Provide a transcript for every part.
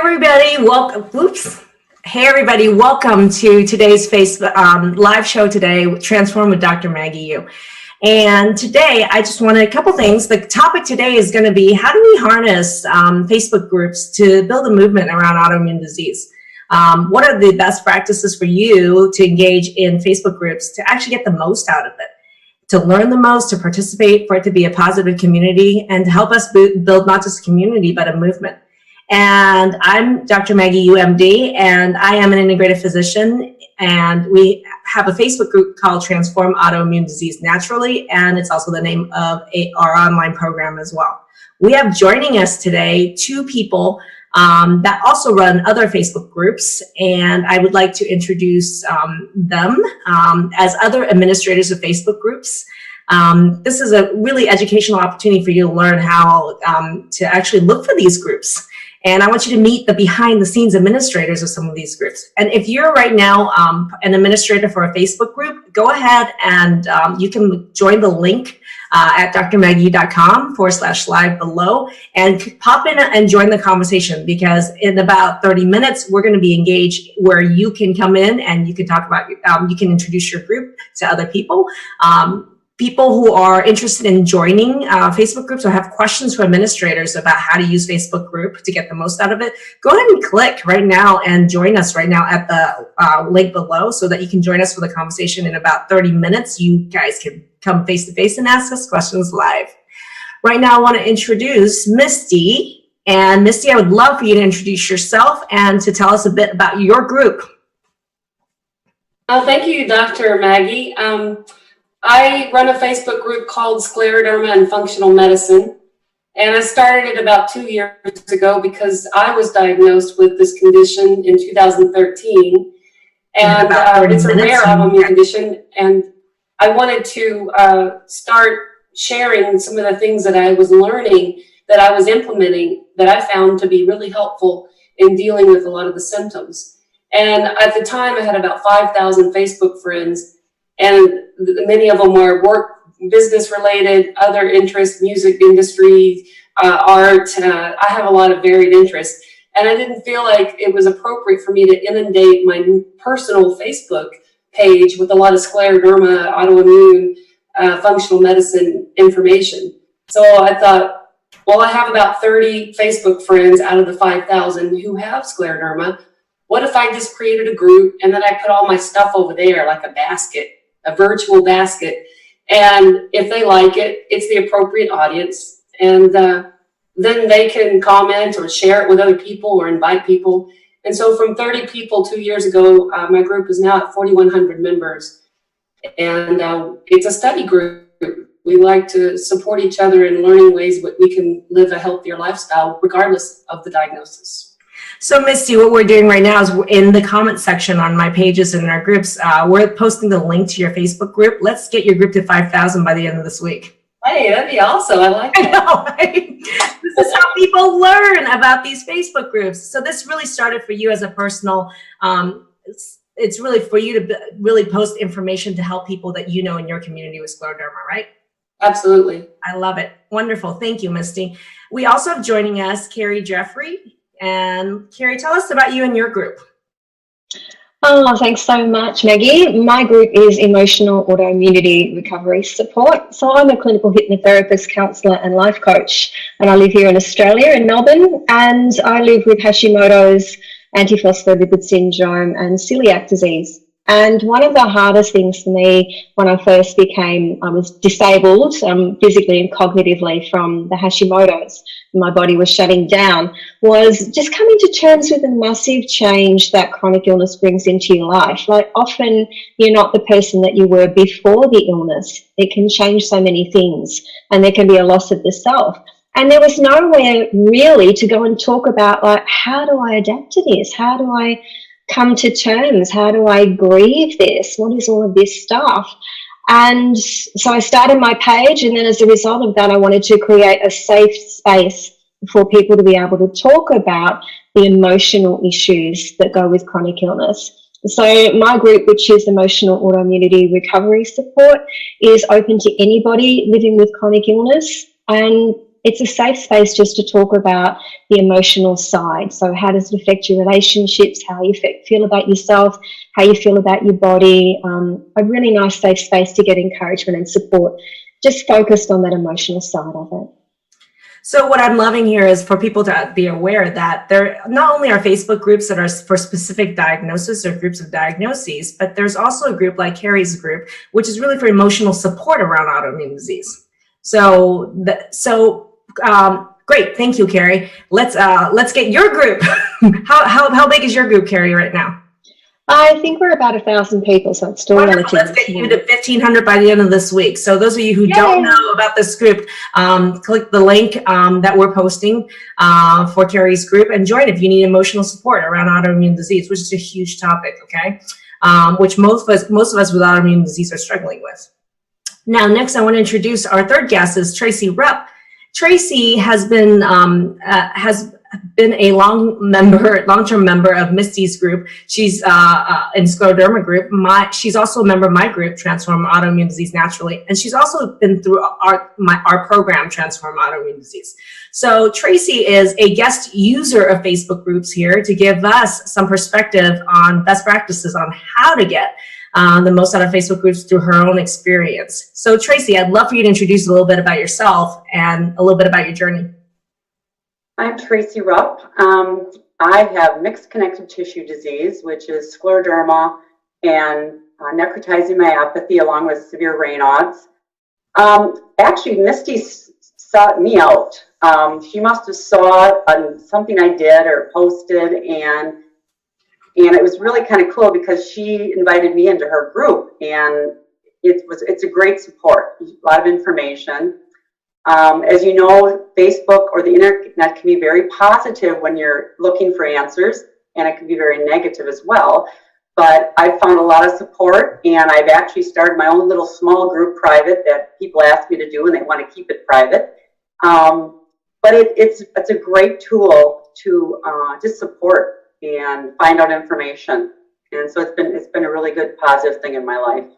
everybody, welcome. Oops. Hey everybody, welcome to today's Facebook live show today, Transform with Dr. Maggie Yu. And today, I just wanted a couple things. The topic today is going to be how do we harness Facebook groups to build a movement around autoimmune disease? What are the best practices for you to engage in Facebook groups to actually get the most out of it? To learn the most, to participate, for it to be a positive community, and to help us build not just a community, but a movement. And I'm Dr. Maggie Yu, MD, and I am an integrative physician, and we have a Facebook group called Transform Autoimmune Disease Naturally, and it's also the name of our online program as well. We have joining us today two people that also run other Facebook groups, and I would like to introduce them as other administrators of Facebook groups. This is a really educational opportunity for you to learn how to actually look for these groups. And I want you to meet the behind the scenes administrators of some of these groups. And if you're right now an administrator for a Facebook group, go ahead and you can join the link at drmaggie.com/live below and pop in and join the conversation, because in about 30 minutes, we're going to be engaged where you can come in and you can talk about, you can introduce your group to other people. People who are interested in joining Facebook groups or have questions for administrators about how to use Facebook group to get the most out of it, go ahead and click right now and join us right now at the link below so that you can join us for the conversation in about 30 minutes. You guys can come face to face and ask us questions live. Right now, I want to introduce Misty. And Misty, I would love for you to introduce yourself and to tell us a bit about your group. Thank you, Dr. Maggie. I run a Facebook group called Scleroderma and Functional Medicine, and I started it about 2 years ago because I was diagnosed with this condition in 2013, and it's a rare autoimmune condition, and I wanted to start sharing some of the things that I was learning, that I was implementing, that I found to be really helpful in dealing with a lot of the symptoms. And at the time, I had about 5,000 Facebook friends, and many of them were work, business related, other interests, music industry, art. I have a lot of varied interests. And I didn't feel like it was appropriate for me to inundate my personal Facebook page with a lot of scleroderma, autoimmune, functional medicine information. So I thought, well, I have about 30 Facebook friends out of the 5,000 who have scleroderma. What if I just created a group and then I put all my stuff over there like a basket, a virtual basket, and if they like it, it's the appropriate audience, and then they can comment or share it with other people or invite people. And so from 30 people 2 years ago, my group is now at 4,100 members, and it's a study group. We like to support each other in learning ways that we can live a healthier lifestyle regardless of the diagnosis. So Misty, what we're doing right now is in the comment section on my pages and in our groups, we're posting the link to your Facebook group. Let's get your group to 5,000 by the end of this week. Hey, that'd be awesome. I like it. I know, right? This is how people learn about these Facebook groups. So this really started for you as a personal, it's really for you to really post information to help people that you know in your community with scleroderma, right? Absolutely. I love it. Wonderful. Thank you, Misty. We also have joining us Carrie Jeffrey. And Carrie, tell us about you and your group. Oh, thanks so much, Maggie. My group is Emotional Autoimmunity Recovery Support. So I'm a clinical hypnotherapist, counsellor and life coach. And I live here in Australia, in Melbourne. And I live with Hashimoto's, antiphospholipid syndrome and celiac disease. And one of the hardest things for me when I first I was disabled physically and cognitively from the Hashimoto's, my body was shutting down, was just coming to terms with the massive change that chronic illness brings into your life. Like often you're not the person that you were before the illness. It can change so many things, and there can be a loss of the self. And there was nowhere really to go and talk about, like, how do I adapt to this? How do I come to terms? How do I grieve this? What is all of this stuff? And so I started my page, and then as a result of that, I wanted to create a safe space for people to be able to talk about the emotional issues that go with chronic illness. So my group, which is Emotional Autoimmunity Recovery Support, is open to anybody living with chronic illness, and it's a safe space just to talk about the emotional side. So how does it affect your relationships, how you feel about yourself, how you feel about your body. A really nice safe space to get encouragement and support, just focused on that emotional side of it. So what I'm loving here is for people to be aware that there not only are Facebook groups that are for specific diagnosis or groups of diagnoses, but there's also a group like Carrie's group, which is really for emotional support around autoimmune disease. So great, thank you, Carrie. Let's get your group. How big is your group, Carrie, right now? I think we're about 1,000 people, so it's still relatively. Let's get you to 1,500 by the end of this week. So those of you who don't know about this group, click the link that we're posting for Carrie's group and join if you need emotional support around autoimmune disease, which is a huge topic, okay? Which most of us with autoimmune disease are struggling with. Now, next, I want to introduce our third guest is Tracy Rupp. Tracy has been a long-term member of Misty's group. She's in scleroderma group. She's also a member of my group, Transform Autoimmune Disease Naturally, and she's also been through our program, Transform Autoimmune Disease. So Tracy is a guest user of Facebook groups here to give us some perspective on best practices on how to get the most out of Facebook groups through her own experience. So Tracy, I'd love for you to introduce a little bit about yourself and a little bit about your journey. I'm Tracy Rupp. I have mixed connective tissue disease, which is scleroderma and necrotizing myopathy along with severe Raynaud's. Actually, Misty sought me out. She must have saw something I did or posted, and it was really kind of cool because she invited me into her group, and it's a great support, a lot of information. As you know, Facebook or the internet can be very positive when you're looking for answers, and it can be very negative as well. But I've found a lot of support, and I've actually started my own little small group private that people ask me to do, and they want to keep it private. But it's a great tool to just support and find out information. And so it's been a really good positive thing in my life.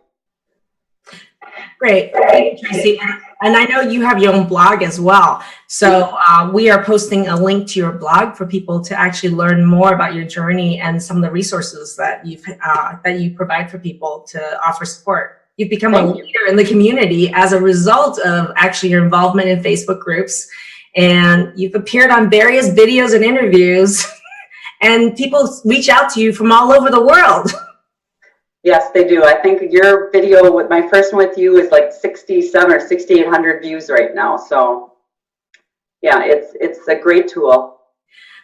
Great, thank you, Tracy. And I know you have your own blog as well. So we are posting a link to your blog for people to actually learn more about your journey and some of the resources that you provide for people to offer support. You've become a leader in the community as a result of actually your involvement in Facebook groups. And you've appeared on various videos and interviews, and people reach out to you from all over the world. Yes, they do. I think your video with my first one with you is like 6,700 or 6,800 views right now. So yeah, it's a great tool.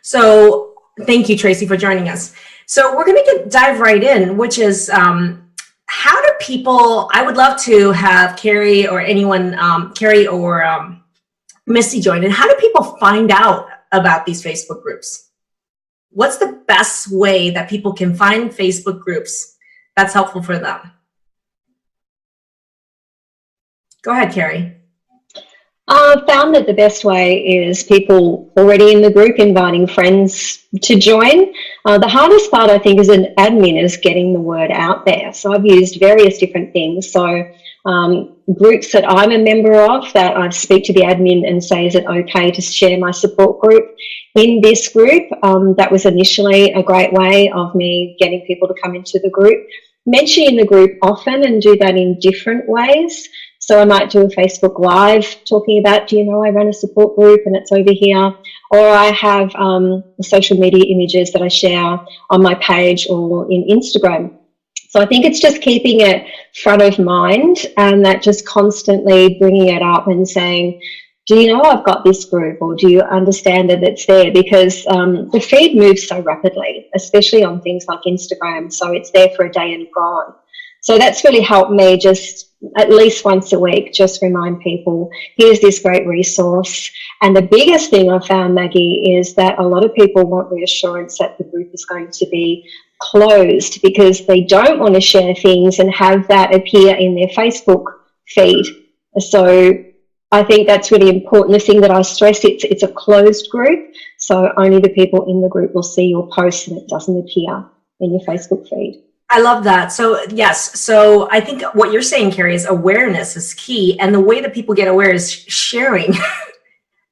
So thank you, Tracy, for joining us. So we're going to dive right in, which is how do people, I would love to have Carrie or anyone, Carrie or Misty join in. How do people find out about these Facebook groups? What's the best way that people can find Facebook groups that's helpful for them? Go ahead, Carrie. I've found that the best way is people already in the group inviting friends to join. The hardest part, I think, as an admin is getting the word out there. So I've used various different things. So groups that I'm a member of, that I speak to the admin and say, is it okay to share my support group in this group? That was initially a great way of me getting people to come into the group. Mentioning the group often and do that in different ways. So I might do a Facebook Live talking about, do you know, I run a support group and it's over here. Or I have social media images that I share on my page or in Instagram. So I think it's just keeping it front of mind, and that just constantly bringing it up and saying, do you know I've got this group, or do you understand that it's there? Because the feed moves so rapidly, especially on things like Instagram. So it's there for a day and gone. So that's really helped me just at least once a week, just remind people, here's this great resource. And the biggest thing I found, Maggie, is that a lot of people want reassurance that the group is going to be closed because they don't want to share things and have that appear in their Facebook feed. So I think that's really important. The thing that I stress, it's a closed group, so only the people in the group will see your post and it doesn't appear in your Facebook feed. I love that. So yes, so I think what you're saying, Carrie, is awareness is key, and the way that people get aware is sharing.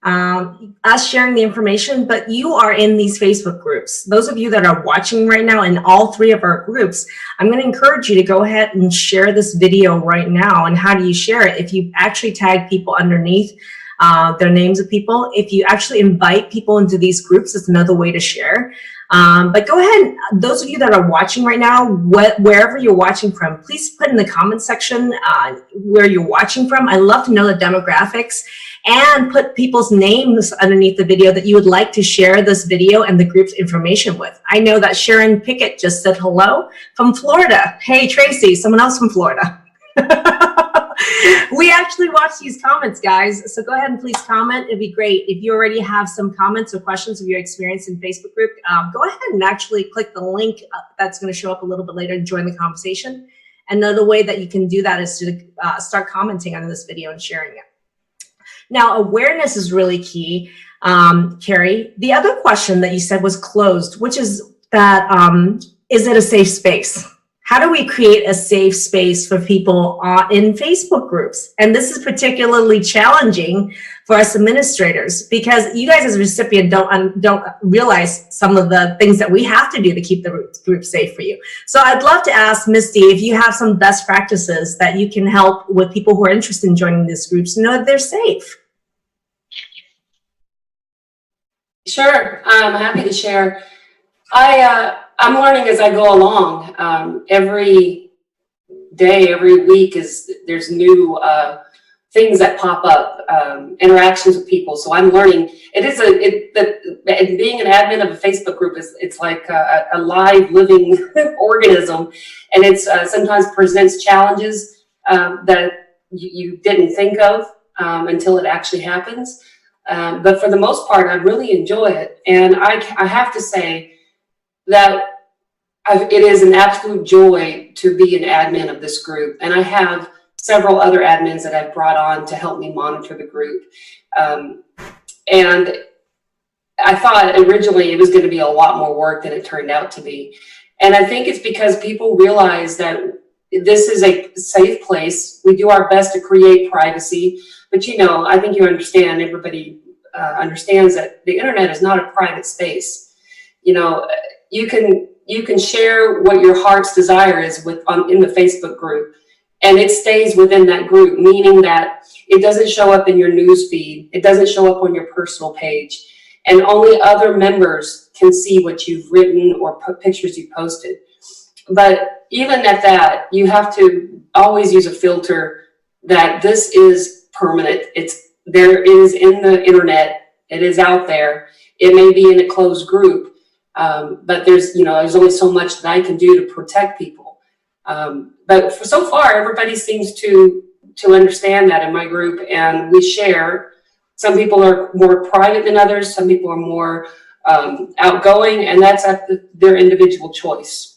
us sharing the information, but you are in these Facebook groups. Those of you that are watching right now in all 3 of our groups, I'm going to encourage you to go ahead and share this video right now. And how do you share it? If you actually tag people underneath their names of people, if you actually invite people into these groups, it's another way to share. But go ahead, those of you that are watching right now, wherever you're watching from, please put in the comment section where you're watching from. I love to know the demographics, and put people's names underneath the video that you would like to share this video and the group's information with. I know that Sharon Pickett just said hello from Florida. Hey, Tracy, someone else from Florida. We actually watch these comments, guys. So go ahead and please comment. It'd be great. If you already have some comments or questions of your experience in Facebook group, go ahead and actually click the link that's going to show up a little bit later and join the conversation. Another way that you can do that is to start commenting on this video and sharing it. Now, awareness is really key, Carrie. The other question that you said was closed, which is that, is it a safe space? How do we create a safe space for people in Facebook groups? And this is particularly challenging for us administrators, because you guys as a recipient don't realize some of the things that we have to do to keep the group safe for you. So I'd love to ask Misty if you have some best practices that you can help with people who are interested in joining these groups to know that they're safe. Sure, I'm happy to share. I'm learning as I go along. Every day, every week there's new things that pop up, interactions with people. So I'm learning. Being an admin of a Facebook group it's like a live, living organism, and it's sometimes presents challenges that you didn't think of until it actually happens. But for the most part, I really enjoy it, and I have to say that it is an absolute joy to be an admin of this group. And I have several other admins that I've brought on to help me monitor the group. And I thought originally it was going to be a lot more work than it turned out to be. And I think it's because people realize that this is a safe place. We do our best to create privacy. But, you know, I think you understand, everybody understands that the internet is not a private space. You know, you can share what your heart's desire is in the Facebook group, and it stays within that group, meaning that it doesn't show up in your news feed. It doesn't show up on your personal page, and only other members can see what you've written or pictures you posted. But even at that, you have to always use a filter that this is permanent. There is in the internet. It is out there. It may be in a closed group. But there's only so much that I can do to protect people. But so far, everybody seems to understand that in my group, and we share. Some people are more private than others. Some people are more outgoing, and that's at their individual choice.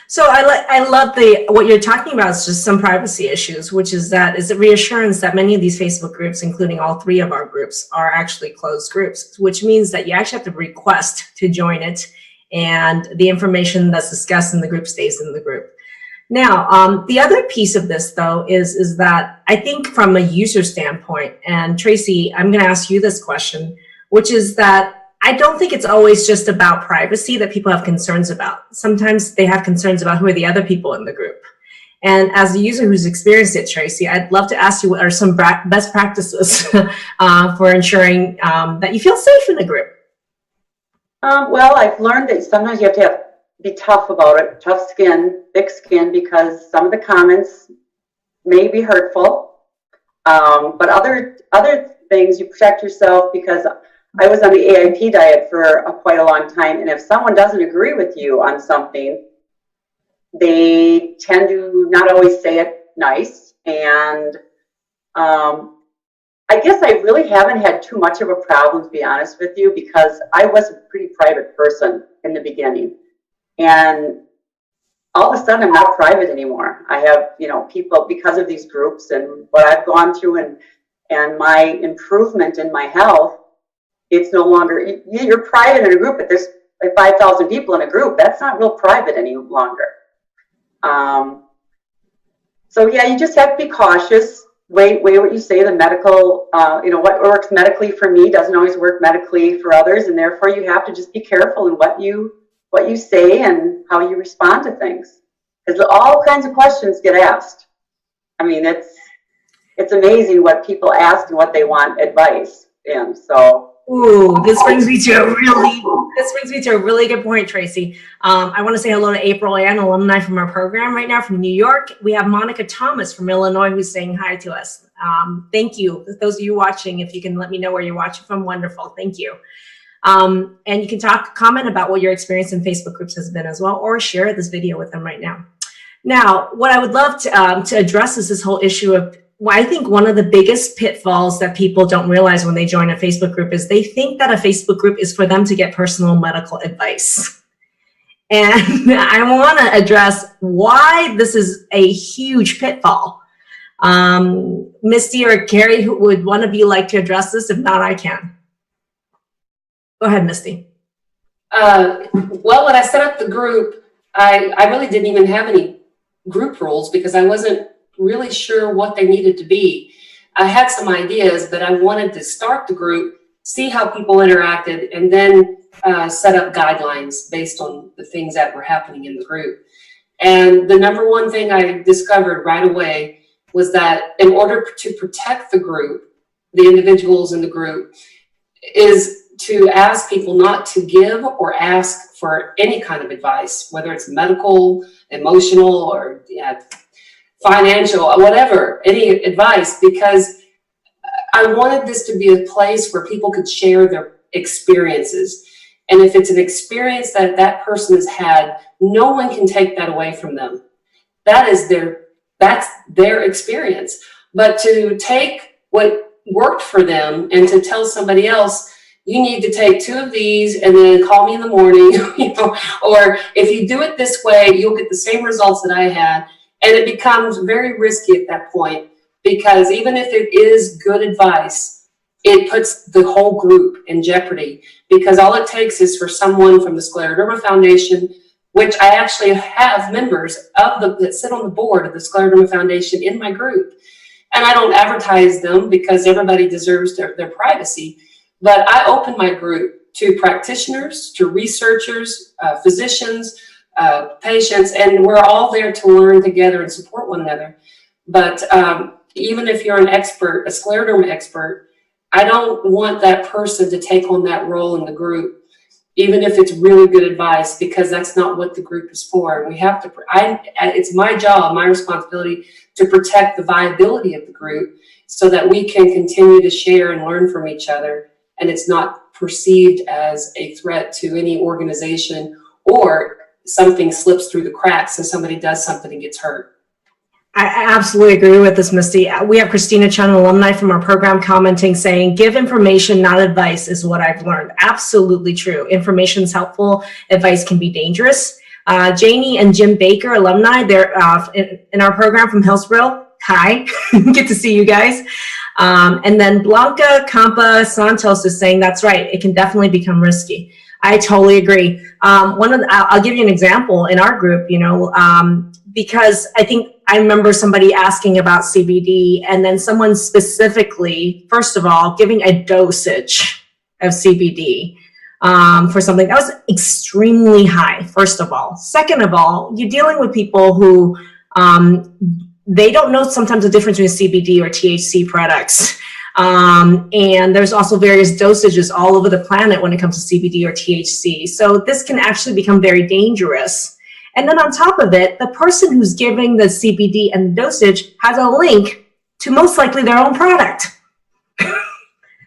So I love what you're talking about is just some privacy issues, which is a reassurance that many of these Facebook groups, including all 3 of our groups, are actually closed groups, which means that you actually have to request to join it, and the information that's discussed in the group stays in the group. Now, the other piece of this, though, is that I think from a user standpoint, and Tracy, I'm going to ask you this question, which is that I don't think it's always just about privacy that people have concerns about. Sometimes they have concerns about who are the other people in the group. And as a user who's experienced it, Tracy, I'd love to ask you what are some best practices for ensuring that you feel safe in the group? Well, I've learned that sometimes you have to be tough about it, tough skin, thick skin, because some of the comments may be hurtful. But other things, you protect yourself, because I was on the AIP diet for quite a long time, and if someone doesn't agree with you on something, they tend to not always say it nice. And I guess I really haven't had too much of a problem, to be honest with you, because I was a pretty private person in the beginning. And all of a sudden, I'm not private anymore. I have, people, because of these groups and what I've gone through and my improvement in my health, it's no longer, you're private in a group, but there's 5,000 people in a group. That's not real private any longer. So yeah, you just have to be cautious. weigh what you say. The medical, what works medically for me doesn't always work medically for others, and therefore you have to just be careful in what you say and how you respond to things, because all kinds of questions get asked. I mean, it's amazing what people ask and what they want advice in. So. Ooh, this brings me to a really good point, Tracy. I want to say hello to April Ann, alumni from our program right now from New York. We have Monica Thomas from Illinois who's saying hi to us. Thank you. Those of you watching, if you can let me know where you're watching from, wonderful. Thank you. And you can comment about what your experience in Facebook groups has been as well, or share this video with them right now. Now, what I would love to address is this whole issue of, well, I think one of the biggest pitfalls that people don't realize when they join a Facebook group is they think that a Facebook group is for them to get personal medical advice. And I want to address why this is a huge pitfall. Misty or Carrie, would one of you like to address this? If not, I can. Go ahead, Misty. Well, when I set up the group, I really didn't even have any group rules because I wasn't really sure what they needed to be. I had some ideas, but I wanted to start the group, see how people interacted, and then set up guidelines based on the things that were happening in the group. And the number one thing I discovered right away was that in order to protect the group, the individuals in the group, is to ask people not to give or ask for any kind of advice, whether it's medical, emotional, or financial, whatever, any advice, because I wanted this to be a place where people could share their experiences. And if it's an experience that that person has had, no one can take that away from them. That's their experience. But to take what worked for them and to tell somebody else, you need to take 2 of these and then call me in the morning, or if you do it this way, you'll get the same results that I had. And it becomes very risky at that point, because even if it is good advice, it puts the whole group in jeopardy, because all it takes is for someone from the Scleroderma Foundation, which I actually have members of that sit on the board of the Scleroderma Foundation in my group. And I don't advertise them because everybody deserves their privacy. But I open my group to practitioners, to researchers, physicians, patients, and we're all there to learn together and support one another. But even if you're an expert, a scleroderma expert, I don't want that person to take on that role in the group, even if it's really good advice, because that's not what the group is for. We have to, it's my job, my responsibility to protect the viability of the group so that we can continue to share and learn from each other, and it's not perceived as a threat to any organization, or something slips through the cracks and somebody does something and gets hurt. I absolutely agree with this, Misty. We have Christina Chun, alumni from our program, commenting, saying, give information, not advice, is what I've learned. Absolutely true. Information is helpful. Advice can be dangerous. Janie and Jim Baker, alumni, they're in our program from Hillsborough. Hi, good to see you guys. And then Blanca Campa Santos is saying, that's right, it can definitely become risky. I totally agree. I'll give you an example in our group, because I remember somebody asking about CBD, and then someone specifically, first of all, giving a dosage of CBD for something that was extremely high, first of all. Second of all, you're dealing with people who they don't know sometimes the difference between CBD or THC products. And there's also various dosages all over the planet when it comes to CBD or THC. So this can actually become very dangerous. And then on top of it, the person who's giving the CBD and the dosage has a link to most likely their own product.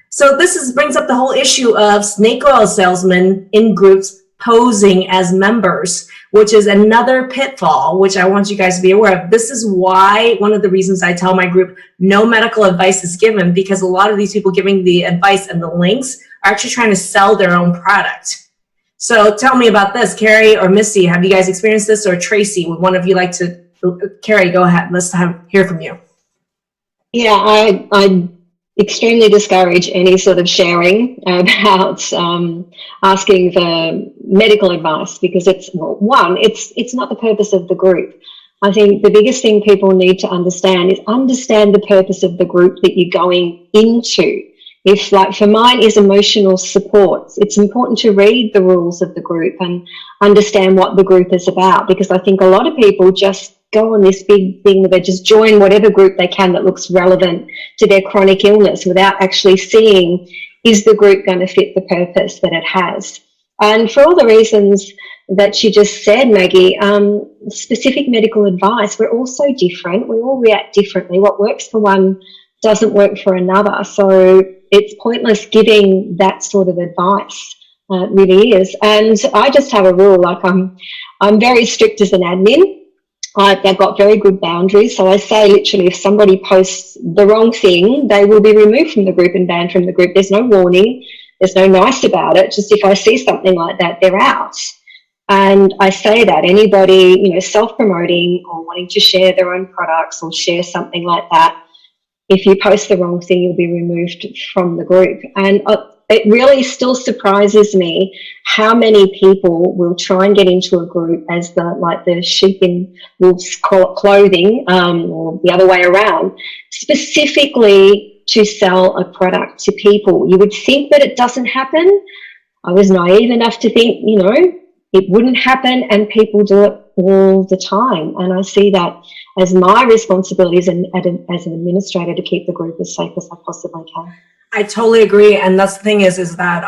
So this brings up the whole issue of snake oil salesmen in groups posing as members, which is another pitfall, which I want you guys to be aware of. This is why, one of the reasons I tell my group, no medical advice is given, because a lot of these people giving the advice and the links are actually trying to sell their own product. So tell me about this, Carrie or Missy. Have you guys experienced this? Or Tracy, would one of you like to? Carrie, go ahead. Let's hear from you. Yeah, I extremely discourage any sort of sharing about asking for medical advice, because it's not the purpose of the group. I think the biggest thing people need to understand is understand the purpose of the group that you're going into. If, like for mine is emotional support, it's important to read the rules of the group and understand what the group is about, because I think a lot of people just go on this big thing where they just join whatever group they can that looks relevant to their chronic illness without actually seeing, is the group going to fit the purpose that it has? And for all the reasons that you just said, Maggie, specific medical advice, we're all so different. We all react differently. What works for one doesn't work for another. So it's pointless giving that sort of advice. It really is. And I just have a rule, like I'm very strict as an admin. I've got very good boundaries. So I say literally, if somebody posts the wrong thing, they will be removed from the group and banned from the group. There's no warning. There's no nice about it. Just if I see something like that, they're out. And I say that anybody, you know, self-promoting or wanting to share their own products or share something like that, if you post the wrong thing, you'll be removed from the group. And it really still surprises me how many people will try and get into a group as the sheep in wolf's clothing, or the other way around, specifically to sell a product to people. You would think that it doesn't happen. I was naive enough to think, you know, it wouldn't happen, and people do it all the time. And I see that as my responsibility as an administrator to keep the group as safe as I possibly can. I totally agree. And that's the thing is that,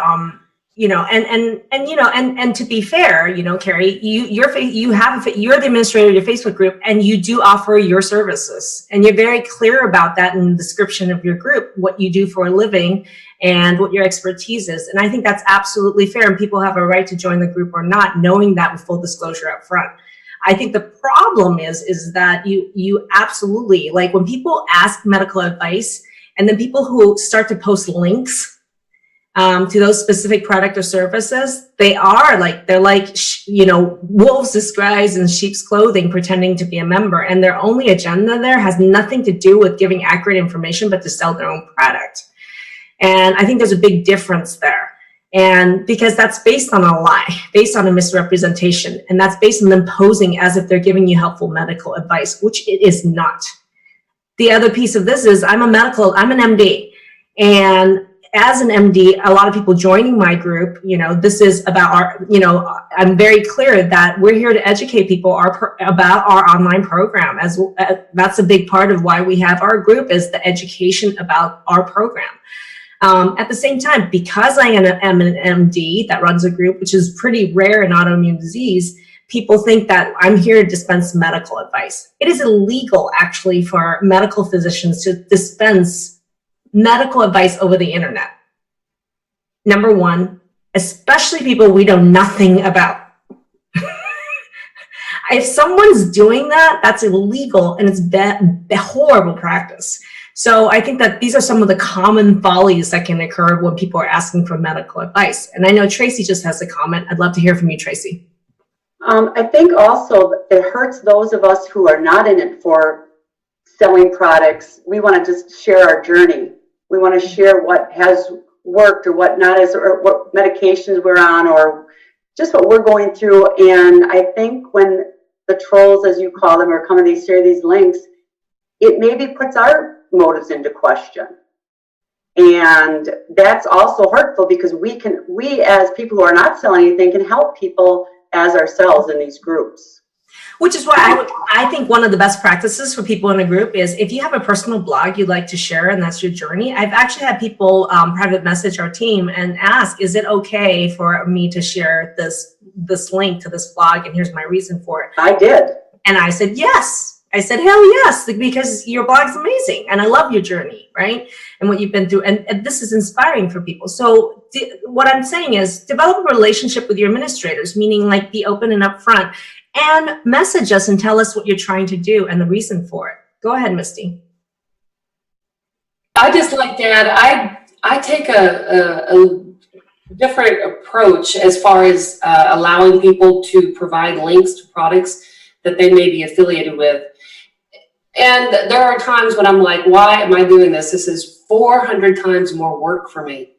you know, and to be fair, you know, Carrie, you're the administrator of your Facebook group, and you do offer your services, and you're very clear about that in the description of your group, what you do for a living and what your expertise is. And I think that's absolutely fair, and people have a right to join the group or not, knowing that with full disclosure up front. I think the problem is that you absolutely, like when people ask medical advice, and then people who start to post links to those specific product or services, they're like, you know, wolves disguised in sheep's clothing, pretending to be a member. And their only agenda there has nothing to do with giving accurate information, but to sell their own product. And I think there's a big difference there. And because that's based on a lie, based on a misrepresentation, and that's based on them posing as if they're giving you helpful medical advice, which it is not. The other piece of this is I'm an MD, and as an MD, a lot of people joining my group, you know, this is about our, you know, I'm very clear that we're here to educate people about our online program. That's a big part of why we have our group, is the education about our program. At the same time, because I am an MD that runs a group, which is pretty rare in autoimmune disease, people think that I'm here to dispense medical advice. It is illegal, actually, for medical physicians to dispense medical advice over the internet. Number one, especially people we know nothing about. If someone's doing that, that's illegal, and it's horrible practice. So I think that these are some of the common follies that can occur when people are asking for medical advice. And I know Tracy just has a comment. I'd love to hear from you, Tracy. I think also it hurts those of us who are not in it for selling products. We want to just share our journey. We want to share what has worked or what not has, or what medications we're on, or just what we're going through. And I think when the trolls, as you call them, are coming, they share these links, it maybe puts our motives into question. And that's also hurtful, because we as people who are not selling anything can help people as ourselves in these groups. Which is why I think one of the best practices for people in a group is, if you have a personal blog you'd like to share and that's your journey. I've actually had people private message our team and ask, is it okay for me to share this link to this blog, and here's my reason for it. I did. And I said, yes. I said, hell yes, because your blog's amazing and I love your journey, right? And what you've been through. And this is inspiring for people. So what I'm saying is, develop a relationship with your administrators, meaning like be open and upfront, and message us and tell us what you're trying to do and the reason for it. Go ahead, Misty. I just like that. I take a different approach as far as allowing people to provide links to products that they may be affiliated with. And there are times when I'm like, why am I doing this? This is 400 times more work for me.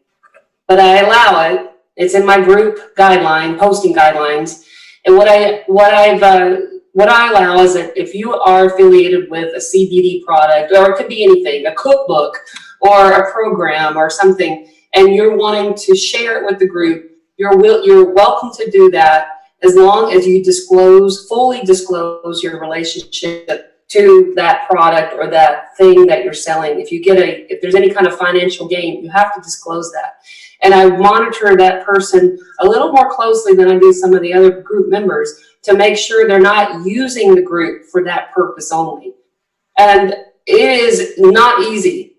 But I allow it. It's in my group guideline, posting guidelines. And what I've what I allow is that if you are affiliated with a CBD product, or it could be anything, a cookbook or a program or something, and you're wanting to share it with the group, you're welcome to do that, as long as you fully disclose your relationship to that product or that thing that you're selling. If there's any kind of financial gain, you have to disclose that. And I monitor that person a little more closely than I do some of the other group members to make sure they're not using the group for that purpose only. And it is not easy.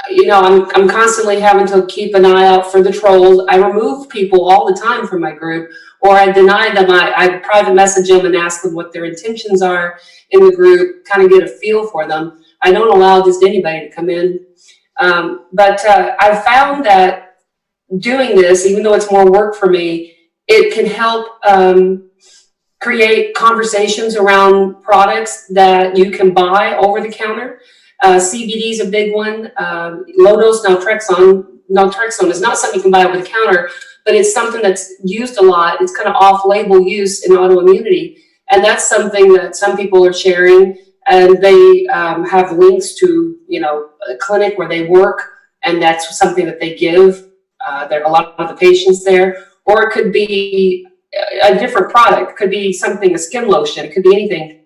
You know, I'm constantly having to keep an eye out for the trolls. I remove people all the time from my group, or I deny them. I private message them and ask them what their intentions are in the group, kind of get a feel for them. I don't allow just anybody to come in. But I found that doing this, even though it's more work for me, it can help create conversations around products that you can buy over the counter. CBD is a big one. Low-dose naltrexone is not something you can buy over the counter, but it's something that's used a lot. It's kind of off-label use in autoimmunity. And that's something that some people are sharing, and they have links to, you know, a clinic where they work, and that's something that they give. There are a lot of the patients there. Or it could be a different product. It could be something, a skin lotion. It could be anything.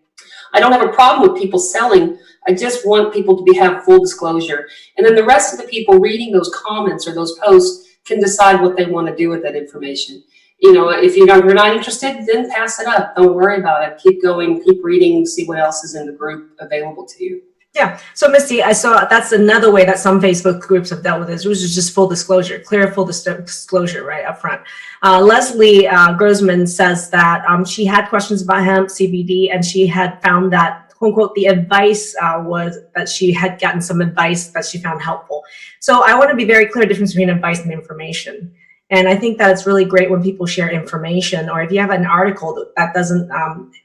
I don't have a problem with people selling. I just want people to have full disclosure. And then the rest of the people reading those comments or those posts can decide what they want to do with that information. You know, if you're not interested, then pass it up. Don't worry about it. Keep going, keep reading, see what else is in the group available to you. Yeah. So Misty, I saw that's another way that some Facebook groups have dealt with this, which is just full disclosure, clear full disclosure right up front. Leslie Grossman says that she had questions about hemp, CBD, and she had found that, quote unquote, the advice was that she had gotten some advice that she found helpful. So I want to be very clear difference between advice and information. And I think that it's really great when people share information, or if you have an article that doesn't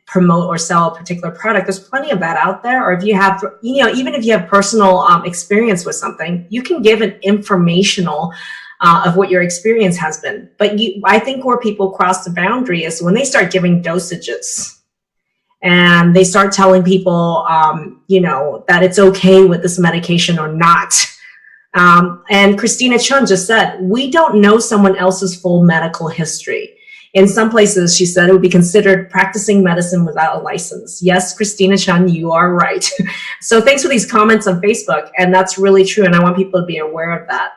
promote or sell a particular product, there's plenty of that out there. Or if you have, you know, even if you have personal experience with something, you can give an informational of what your experience has been. But I think where people cross the boundary is when they start giving dosages and they start telling people, you know, that it's okay with this medication or not. And Christina Chun just said, we don't know someone else's full medical history. In some places, she said, it would be considered practicing medicine without a license. Yes, Christina Chun, you are right. So thanks for these comments on Facebook. And that's really true. And I want people to be aware of that.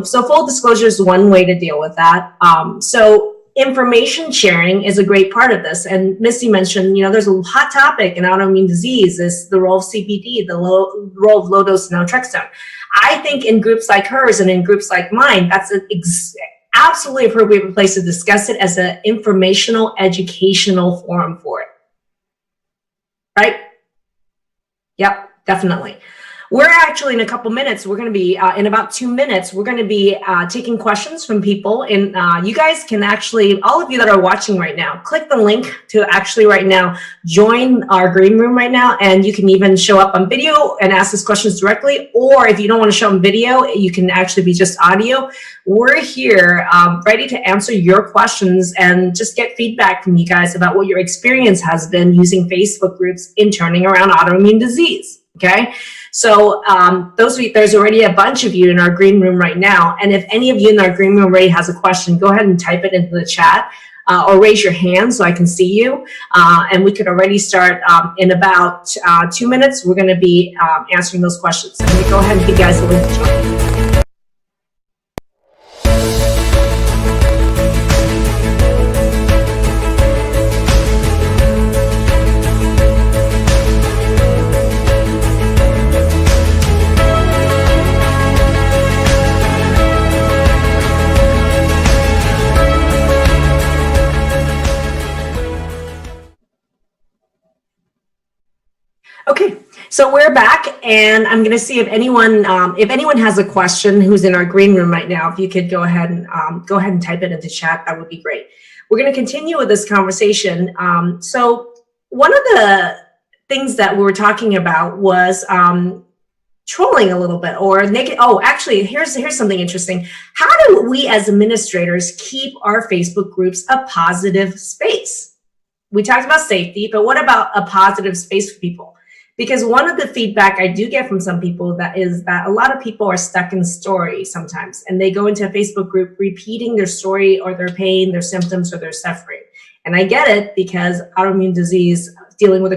So full disclosure is one way to deal with that. So information sharing is a great part of this. And Misty mentioned, you know, there's a hot topic in autoimmune disease is the role of CBD, the role of low-dose naltrexone. I think in groups like hers and in groups like mine, that's an absolutely appropriate place to discuss it as an informational, educational forum for it. Right? Yep, definitely. We're actually in a couple minutes, we're going to be, in about 2 minutes, we're going to be taking questions from people. And you guys can actually, all of you that are watching right now, click the link to actually right now join our green room right now. And you can even show up on video and ask us questions directly. Or if you don't want to show on video, you can actually be just audio. We're here ready to answer your questions and just get feedback from you guys about what your experience has been using Facebook groups in turning around autoimmune disease. Okay, so there's already a bunch of you in our green room right now. And if any of you in our green room already has a question, go ahead and type it into the chat or raise your hand so I can see you. And we could already start in about 2 minutes. We're going to be answering those questions. So let me go ahead and give you guys a link to join. Okay, so we're back, and I'm going to see if anyone has a question who's in our green room right now. If you could go ahead and type it into chat, that would be great. We're going to continue with this conversation. So one of the things that we were talking about was trolling a little bit, or naked. Oh, actually, here's something interesting. How do we as administrators keep our Facebook groups a positive space? we talked about safety, but what about a positive space for people? Because one of the feedback I do get from some people that is that a lot of people are stuck in story sometimes, and they go into a Facebook group repeating their story or their pain, their symptoms, or their suffering. And I get it, because autoimmune disease, dealing with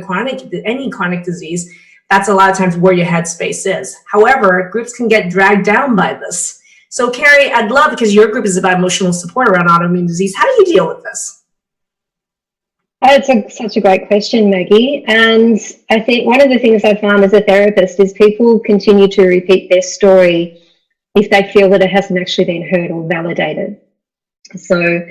any chronic disease, that's a lot of times where your headspace is. However, groups can get dragged down by this. So Carrie, I'd love, because your group is about emotional support around autoimmune disease, how do you deal with this? That's such a great question, Maggie. And I think one of the things I found as a therapist is people continue to repeat their story if they feel that it hasn't actually been heard or validated. So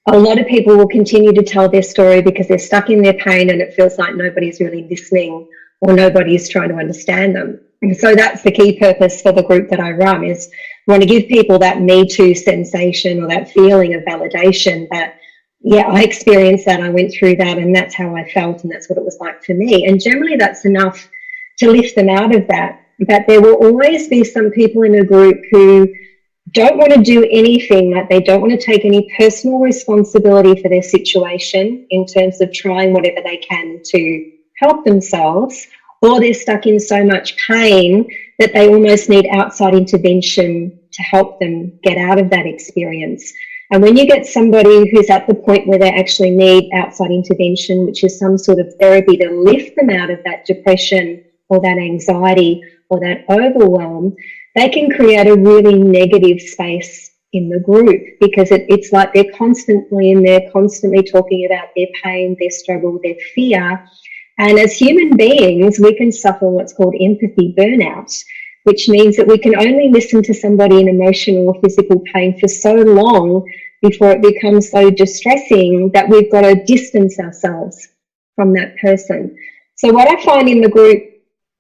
a lot of people will continue to tell their story because they're stuck in their pain and it feels like nobody's really listening or nobody's trying to understand them. And so that's the key purpose for the group that I run, is I want to give people that Me Too sensation or that feeling of validation that, yeah, I experienced that, I went through that, and that's how I felt, and that's what it was like for me. And generally that's enough to lift them out of that. But there will always be some people in a group who don't want to do anything, like they don't want to take any personal responsibility for their situation in terms of trying whatever they can to help themselves, or they're stuck in so much pain that they almost need outside intervention to help them get out of that experience. And when you get somebody who's at the point where they actually need outside intervention, which is some sort of therapy to lift them out of that depression or that anxiety or that overwhelm, they can create a really negative space in the group, because it's like they're constantly in there, constantly talking about their pain, their struggle, their fear. And as human beings, we can suffer what's called empathy burnout, which means that we can only listen to somebody in emotional or physical pain for so long before it becomes so distressing that we've got to distance ourselves from that person. So what I find in the group,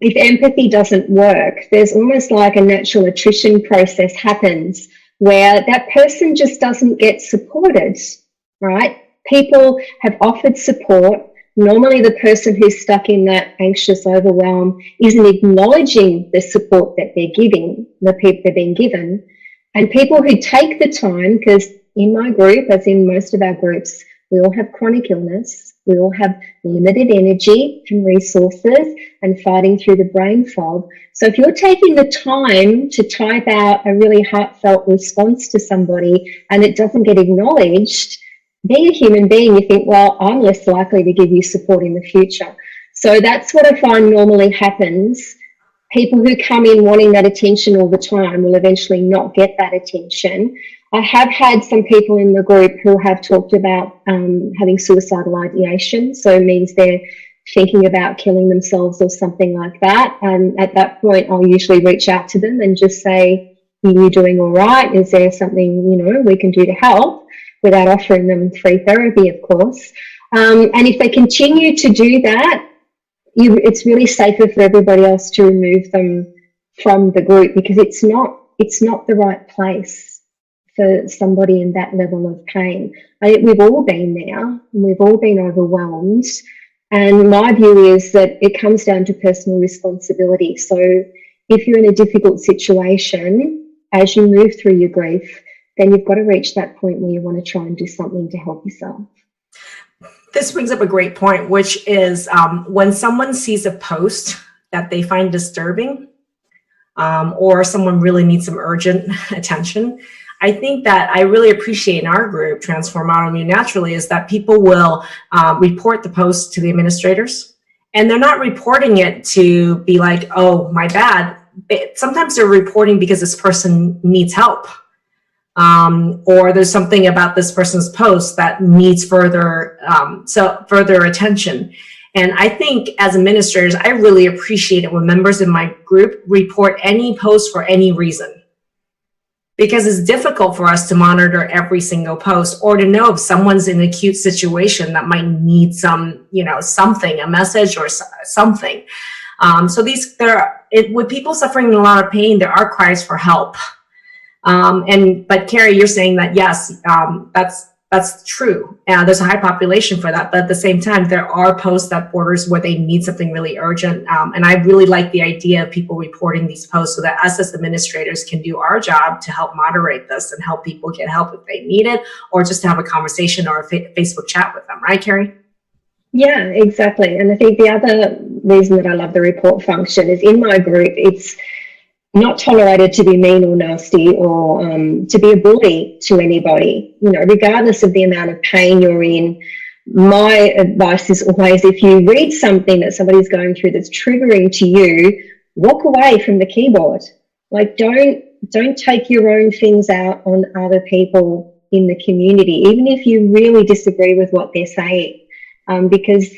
if empathy doesn't work, there's almost like a natural attrition process happens where that person just doesn't get supported, right? People have offered support. Normally the person who's stuck in that anxious overwhelm isn't acknowledging the support that they're giving, the people they're being given. And people who take the time, because in my group, as in most of our groups, we all have chronic illness, we all have limited energy and resources and fighting through the brain fog. So if you're taking the time to type out a really heartfelt response to somebody and it doesn't get acknowledged, being a human being, you think, well, I'm less likely to give you support in the future. So that's what I find normally happens. People who come in wanting that attention all the time will eventually not get that attention. I have had some people in the group who have talked about having suicidal ideation. So it means they're thinking about killing themselves or something like that. And at that point, I'll usually reach out to them and just say, are you doing all right? Is there something, we can do to help? Without offering them free therapy, of course. And if they continue to do that, it's really safer for everybody else to remove them from the group, because it's not the right place for somebody in that level of pain. We've all been there, and we've all been overwhelmed. And my view is that it comes down to personal responsibility. So if you're in a difficult situation, as you move through your grief, then you've got to reach that point where you want to try and do something to help yourself. This brings up a great point, which is when someone sees a post that they find disturbing, or someone really needs some urgent attention, I think that I really appreciate in our group, Transform Autoimmune Naturally, is that people will report the post to the administrators, and they're not reporting it to be like, oh, my bad. Sometimes they're reporting because this person needs help. Or there's something about this person's post that needs further attention. And I think as administrators, I really appreciate it when members in my group report any post for any reason, because it's difficult for us to monitor every single post or to know if someone's in an acute situation that might need some, something, a message or something. So with people suffering a lot of pain, there are cries for help. But Carrie, you're saying that, yes, that's true. There's a high population for that, but at the same time, there are posts that borders where they need something really urgent. And I really like the idea of people reporting these posts so that us as administrators can do our job to help moderate this and help people get help if they need it, or just to have a conversation or a Facebook chat with them. Right, Carrie? Yeah, exactly. And I think the other reason that I love the report function is in my group, it's not tolerated to be mean or nasty or to be a bully to anybody, you know, regardless of the amount of pain you're in. My advice is always, if you read something that somebody's going through that's triggering to you, walk away from the keyboard. Like, don't take your own things out on other people in the community, even if you really disagree with what they're saying, because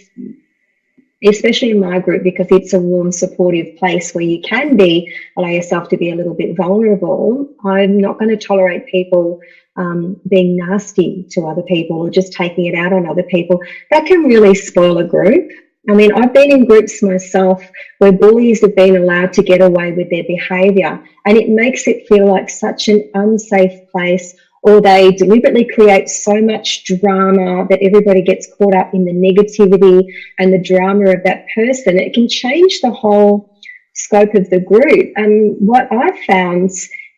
especially in my group, because it's a warm, supportive place where you can allow yourself to be a little bit vulnerable. I'm not going to tolerate people being nasty to other people or just taking it out on other people. That can really spoil a group. I mean, I've been in groups myself where bullies have been allowed to get away with their behaviour, and it makes it feel like such an unsafe place, or they deliberately create so much drama that everybody gets caught up in the negativity and the drama of that person. It can change the whole scope of the group. And what I've found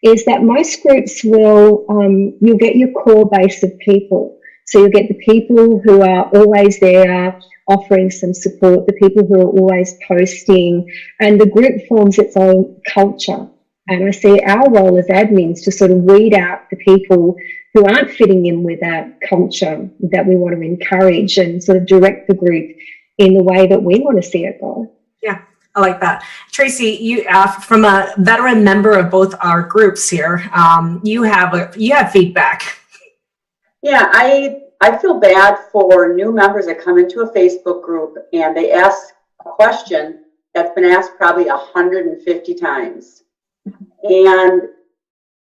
is that most groups you'll get your core base of people. So you'll get the people who are always there offering some support, the people who are always posting, and the group forms its own culture. And I see our role as admins to sort of weed out the people who aren't fitting in with that culture that we want to encourage and sort of direct the group in the way that we want to see it go. Yeah, I like that. Tracy, you from a veteran member of both our groups here, you have feedback. Yeah, I feel bad for new members that come into a Facebook group and they ask a question that's been asked probably 150 times. And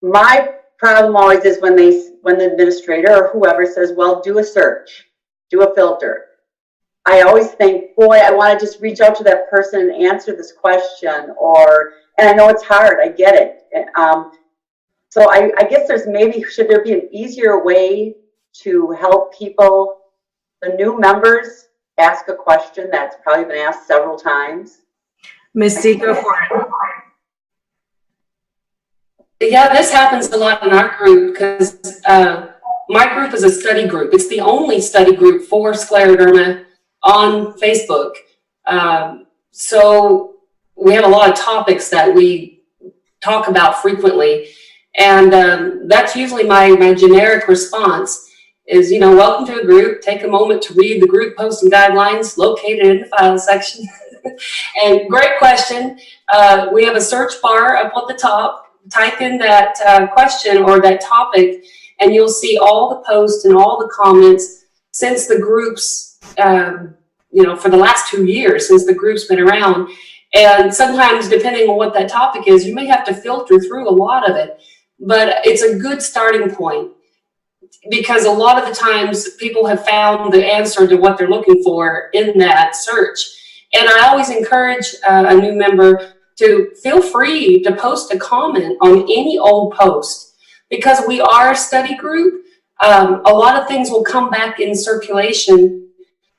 my problem always is when the administrator or whoever says, well, do a search, do a filter. I always think, boy, I want to just reach out to that person and answer this question, and I know it's hard, I get it. So I guess should there be an easier way to help people, the new members, ask a question that's probably been asked several times? Misty, go for it. Yeah, this happens a lot in our group because my group is a study group. It's the only study group for scleroderma on Facebook. So we have a lot of topics that we talk about frequently. And that's usually my generic response is, welcome to the group. Take a moment to read the group posts and guidelines located in the file section. And great question. We have a search bar up at the top. Type in that question or that topic, and you'll see all the posts and all the comments since the groups, for the last 2 years, since the group's been around. And sometimes, depending on what that topic is, you may have to filter through a lot of it. But it's a good starting point because a lot of the times people have found the answer to what they're looking for in that search. And I always encourage a new member to feel free to post a comment on any old post, because we are a study group. A lot of things will come back in circulation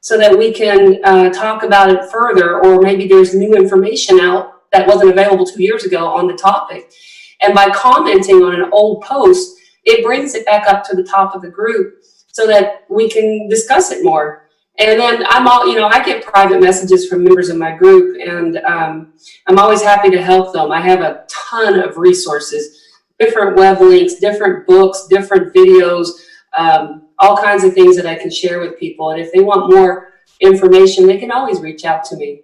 so that we can talk about it further, or maybe there's new information out that wasn't available 2 years ago on the topic. And by commenting on an old post, it brings it back up to the top of the group so that we can discuss it more. And then I get private messages from members of my group, and I'm always happy to help them. I have a ton of resources, different web links, different books, different videos, all kinds of things that I can share with people. And if they want more information, they can always reach out to me.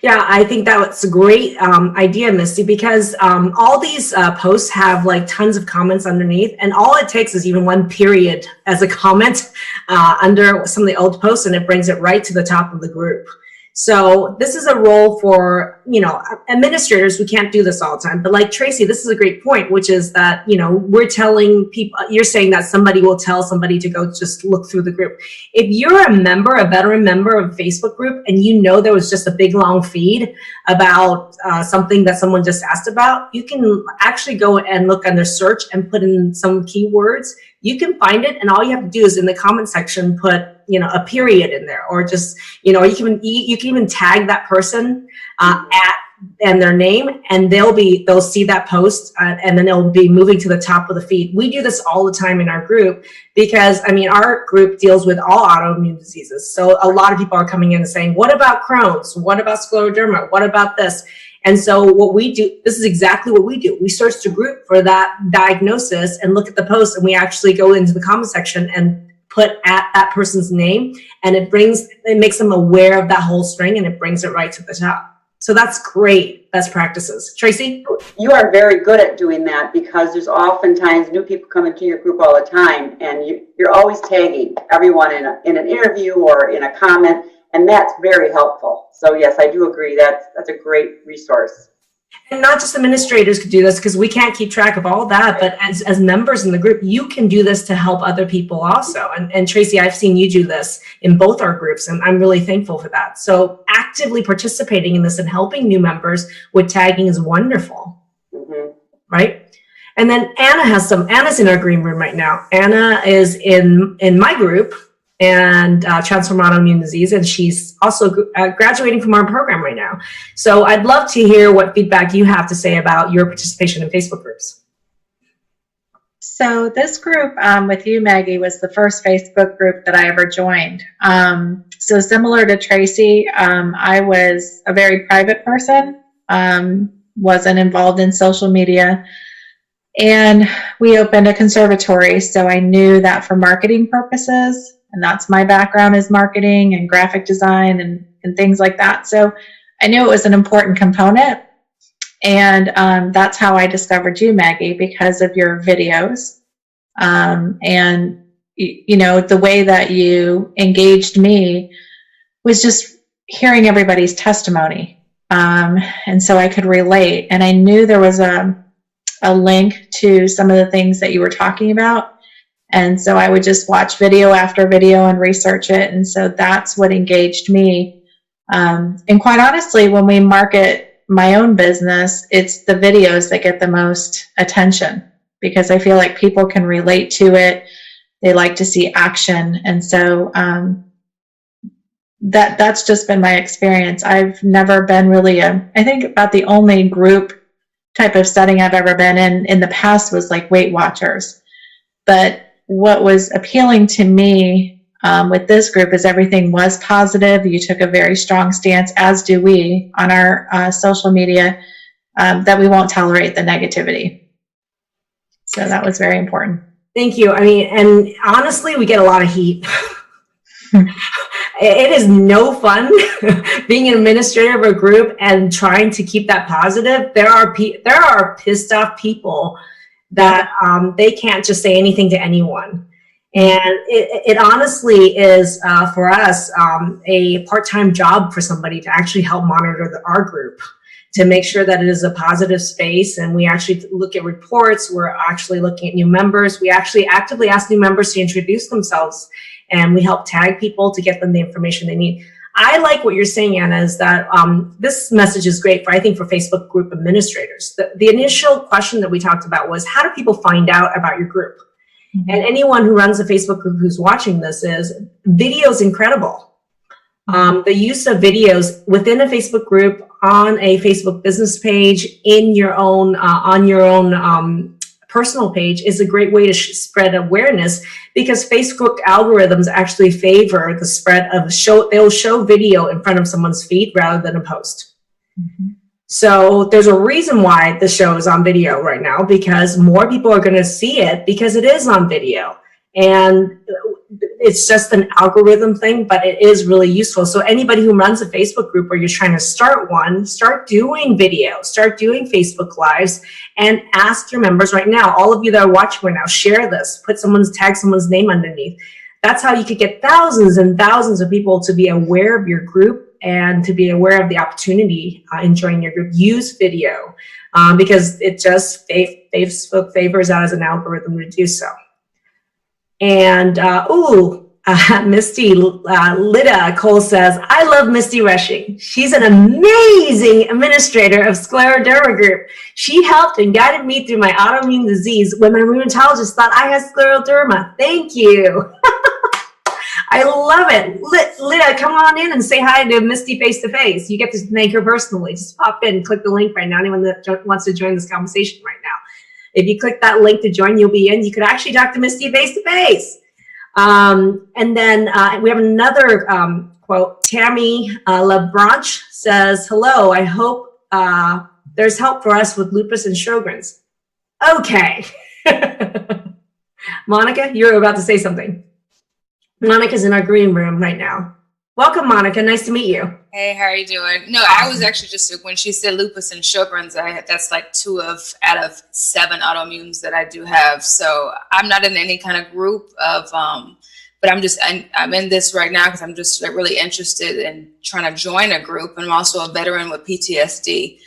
Yeah, I think that's a great idea, Misty, because all these posts have like tons of comments underneath, and all it takes is even one period as a comment under some of the old posts, and it brings it right to the top of the group. So this is a role for, administrators. We can't do this all the time, but like Tracy, this is a great point, which is that, we're telling people, you're saying that somebody will tell somebody to go just look through the group. If you're a veteran member of a Facebook group, and there was just a big long feed about something that someone just asked about, you can actually go and look under search and put in some keywords. You can find it, and all you have to do is in the comment section put a period in there, or just you can even tag that person at and their name, and they'll see that post, and then they'll be moving to the top of the feed. We do this all the time in our group because, I mean, our group deals with all autoimmune diseases. So a lot of people are coming in and saying, what about Crohn's? What about scleroderma? What about this? And so what we do, this is exactly what we do. We search the group for that diagnosis and look at the post, and we actually go into the comment section and put at that person's name, and it makes them aware of that whole string, and it brings it right to the top. So that's great best practices. Tracy? You are very good at doing that, because there's oftentimes new people come into your group all the time, and you're always tagging everyone in an interview or in a comment, and that's very helpful. So yes, I do agree. That's a great resource. And not just administrators could do this, because we can't keep track of all that, but as members in the group, you can do this to help other people also. And Tracy, I've seen you do this in both our groups, and I'm really thankful for that. So actively participating in this and helping new members with tagging is wonderful, right? And then Anna's in our green room right now. Anna is in my group, and Transform Autoimmune Disease, and she's also graduating from our program right now. So I'd love to hear what feedback you have to say about your participation in Facebook groups. So this group with you, Maggie, was the first Facebook group that I ever joined. So similar to Tracy, I was a very private person, wasn't involved in social media, and we opened a conservatory. So I knew that for marketing purposes, and that's my background, is marketing and graphic design and things like that. So I knew it was an important component. And that's how I discovered you, Maggie, because of your videos. And, you know, the way that you engaged me was just hearing everybody's testimony. And so I could relate. And I knew there was a link to some of the things that you were talking about. And so I would just watch video after video and research it. And so that's what engaged me. And quite honestly, when we market my own business, it's the videos that get the most attention, because I feel like people can relate to it. They like to see action. And so that's just been my experience. I've never been really I think about the only group type of setting I've ever been in the past was like Weight Watchers. But what was appealing to me with this group is everything was positive. You took a very strong stance, as do we, on our social media, that we won't tolerate the negativity. So that was very important. Thank you. I mean, and honestly, we get a lot of heat. It is no fun being an administrator of a group and trying to keep that positive. There are pissed off people that they can't just say anything to anyone. And it honestly is, for us, a part-time job for somebody to actually help monitor our group, to make sure that it is a positive space. And we actually look at reports. We're actually looking at new members. We actually actively ask new members to introduce themselves, and we help tag people to get them the information they need. I like what you're saying, Anna, is that this message is great for, I think, for Facebook group administrators. The initial question that we talked about was, how do people find out about your group? Mm-hmm. And anyone who runs a Facebook group who's watching this is, video is incredible. The use of videos within a Facebook group, on a Facebook business page, in your own, on your own personal page, is a great way to spread awareness, because Facebook algorithms actually favor the spread of they'll show video in front of someone's feed rather than a post. Mm-hmm. So there's a reason why the show is on video right now, because more people are going to see it because it is on video. And it's just an algorithm thing, but it is really useful. So anybody who runs a Facebook group, or you're trying to start one, start doing video, start doing Facebook Lives, and ask your members right now, all of you that are watching right now, share this, tag someone's name underneath. That's how you could get thousands and thousands of people to be aware of your group and to be aware of the opportunity in joining your group. Use video because it just, Facebook favors that as an algorithm to do so. And, Misty Lida Cole says, I love Misty Rushing. She's an amazing administrator of scleroderma group. She helped and guided me through my autoimmune disease when my rheumatologist thought I had scleroderma. Thank you. I love it. Lita, come on in and say hi to Misty face to face. You get to thank her personally. Just pop in, click the link right now. Anyone that wants to join this conversation right now. If you click that link to join, you'll be in. You could actually talk to Misty face to face. And then we have another quote. Tammy LeBranche says, hello, I hope there's help for us with lupus and Sjogren's. Okay. Monica, you're about to say something. Monica's in our green room right now. Welcome, Monica. Nice to meet you. Hey, how are you doing? No, I was actually just, when she said lupus and Sjogren's, that's like 2 out of 7 autoimmunes that I do have. So I'm not in any kind of group of, but I'm in this right now because I'm just really interested in trying to join a group. And I'm also a veteran with PTSD.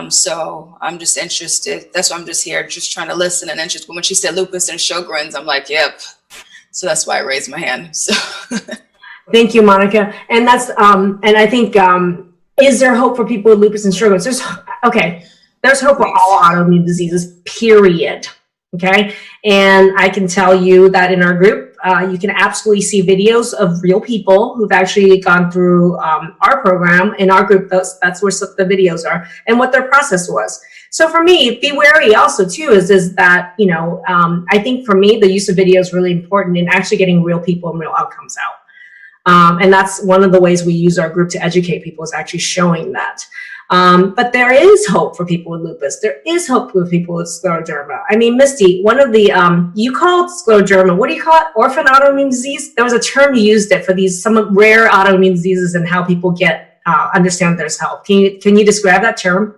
So I'm just interested. That's why I'm just here, just trying to listen and interest. But when she said lupus and Sjogren's, I'm like, yep. So that's why I raised my hand. So. Thank you, Monica. And that's, and I think, is there hope for people with lupus and Sjogren's? There's hope for all autoimmune diseases, period. Okay. And I can tell you that in our group, you can absolutely see videos of real people who've actually gone through our program. In our group, that's where the videos are and what their process was. So for me, be wary also too, is that, you know, I think for me, the use of video is really important in actually getting real people and real outcomes out. And that's one of the ways we use our group to educate people, is actually showing that. But there is hope for people with lupus. There is hope for people with scleroderma. I mean, Misty, one of the, you called scleroderma, what do you call it? Orphan autoimmune disease? There was a term you used it for some rare autoimmune diseases and how people get, understand there's help. Can you describe that term?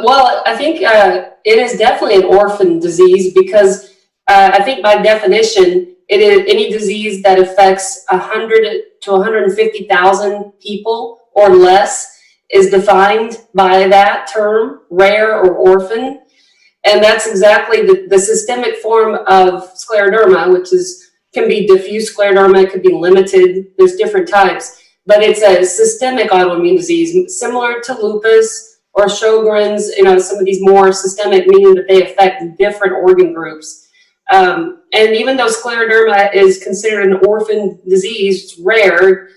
Well, I think it is definitely an orphan disease because I think by definition, it is any disease that affects 100 to 150,000 people or less is defined by that term, rare or orphan. And that's exactly the systemic form of scleroderma, which can be diffuse scleroderma, it could be limited, there's different types, but it's a systemic autoimmune disease, similar to lupus or Sjogren's, you know, some of these more systemic, meaning that they affect different organ groups. And even though scleroderma is considered an orphan disease, it's rare,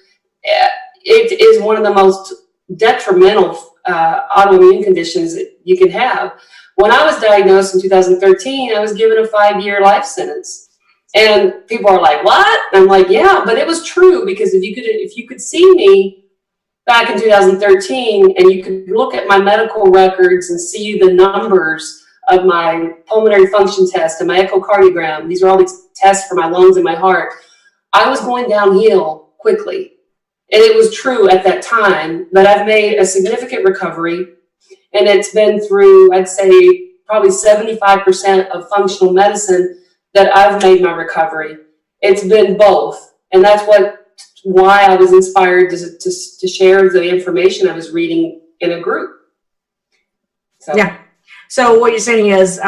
it is one of the most detrimental autoimmune conditions that you can have. When I was diagnosed in 2013, I was given a 5-year life sentence. And people are like, what? And I'm like, yeah, but it was true, because if you could see me back in 2013 and you could look at my medical records and see the numbers of my pulmonary function test and my echocardiogram, these are all these tests for my lungs and my heart, I was going downhill quickly. And it was true at that time, but I've made a significant recovery, and it's been through, I'd say, probably 75% of functional medicine that I've made my recovery. It's been both, and that's why I was inspired to share the information I was reading in a group. So. Yeah. So what you're saying is,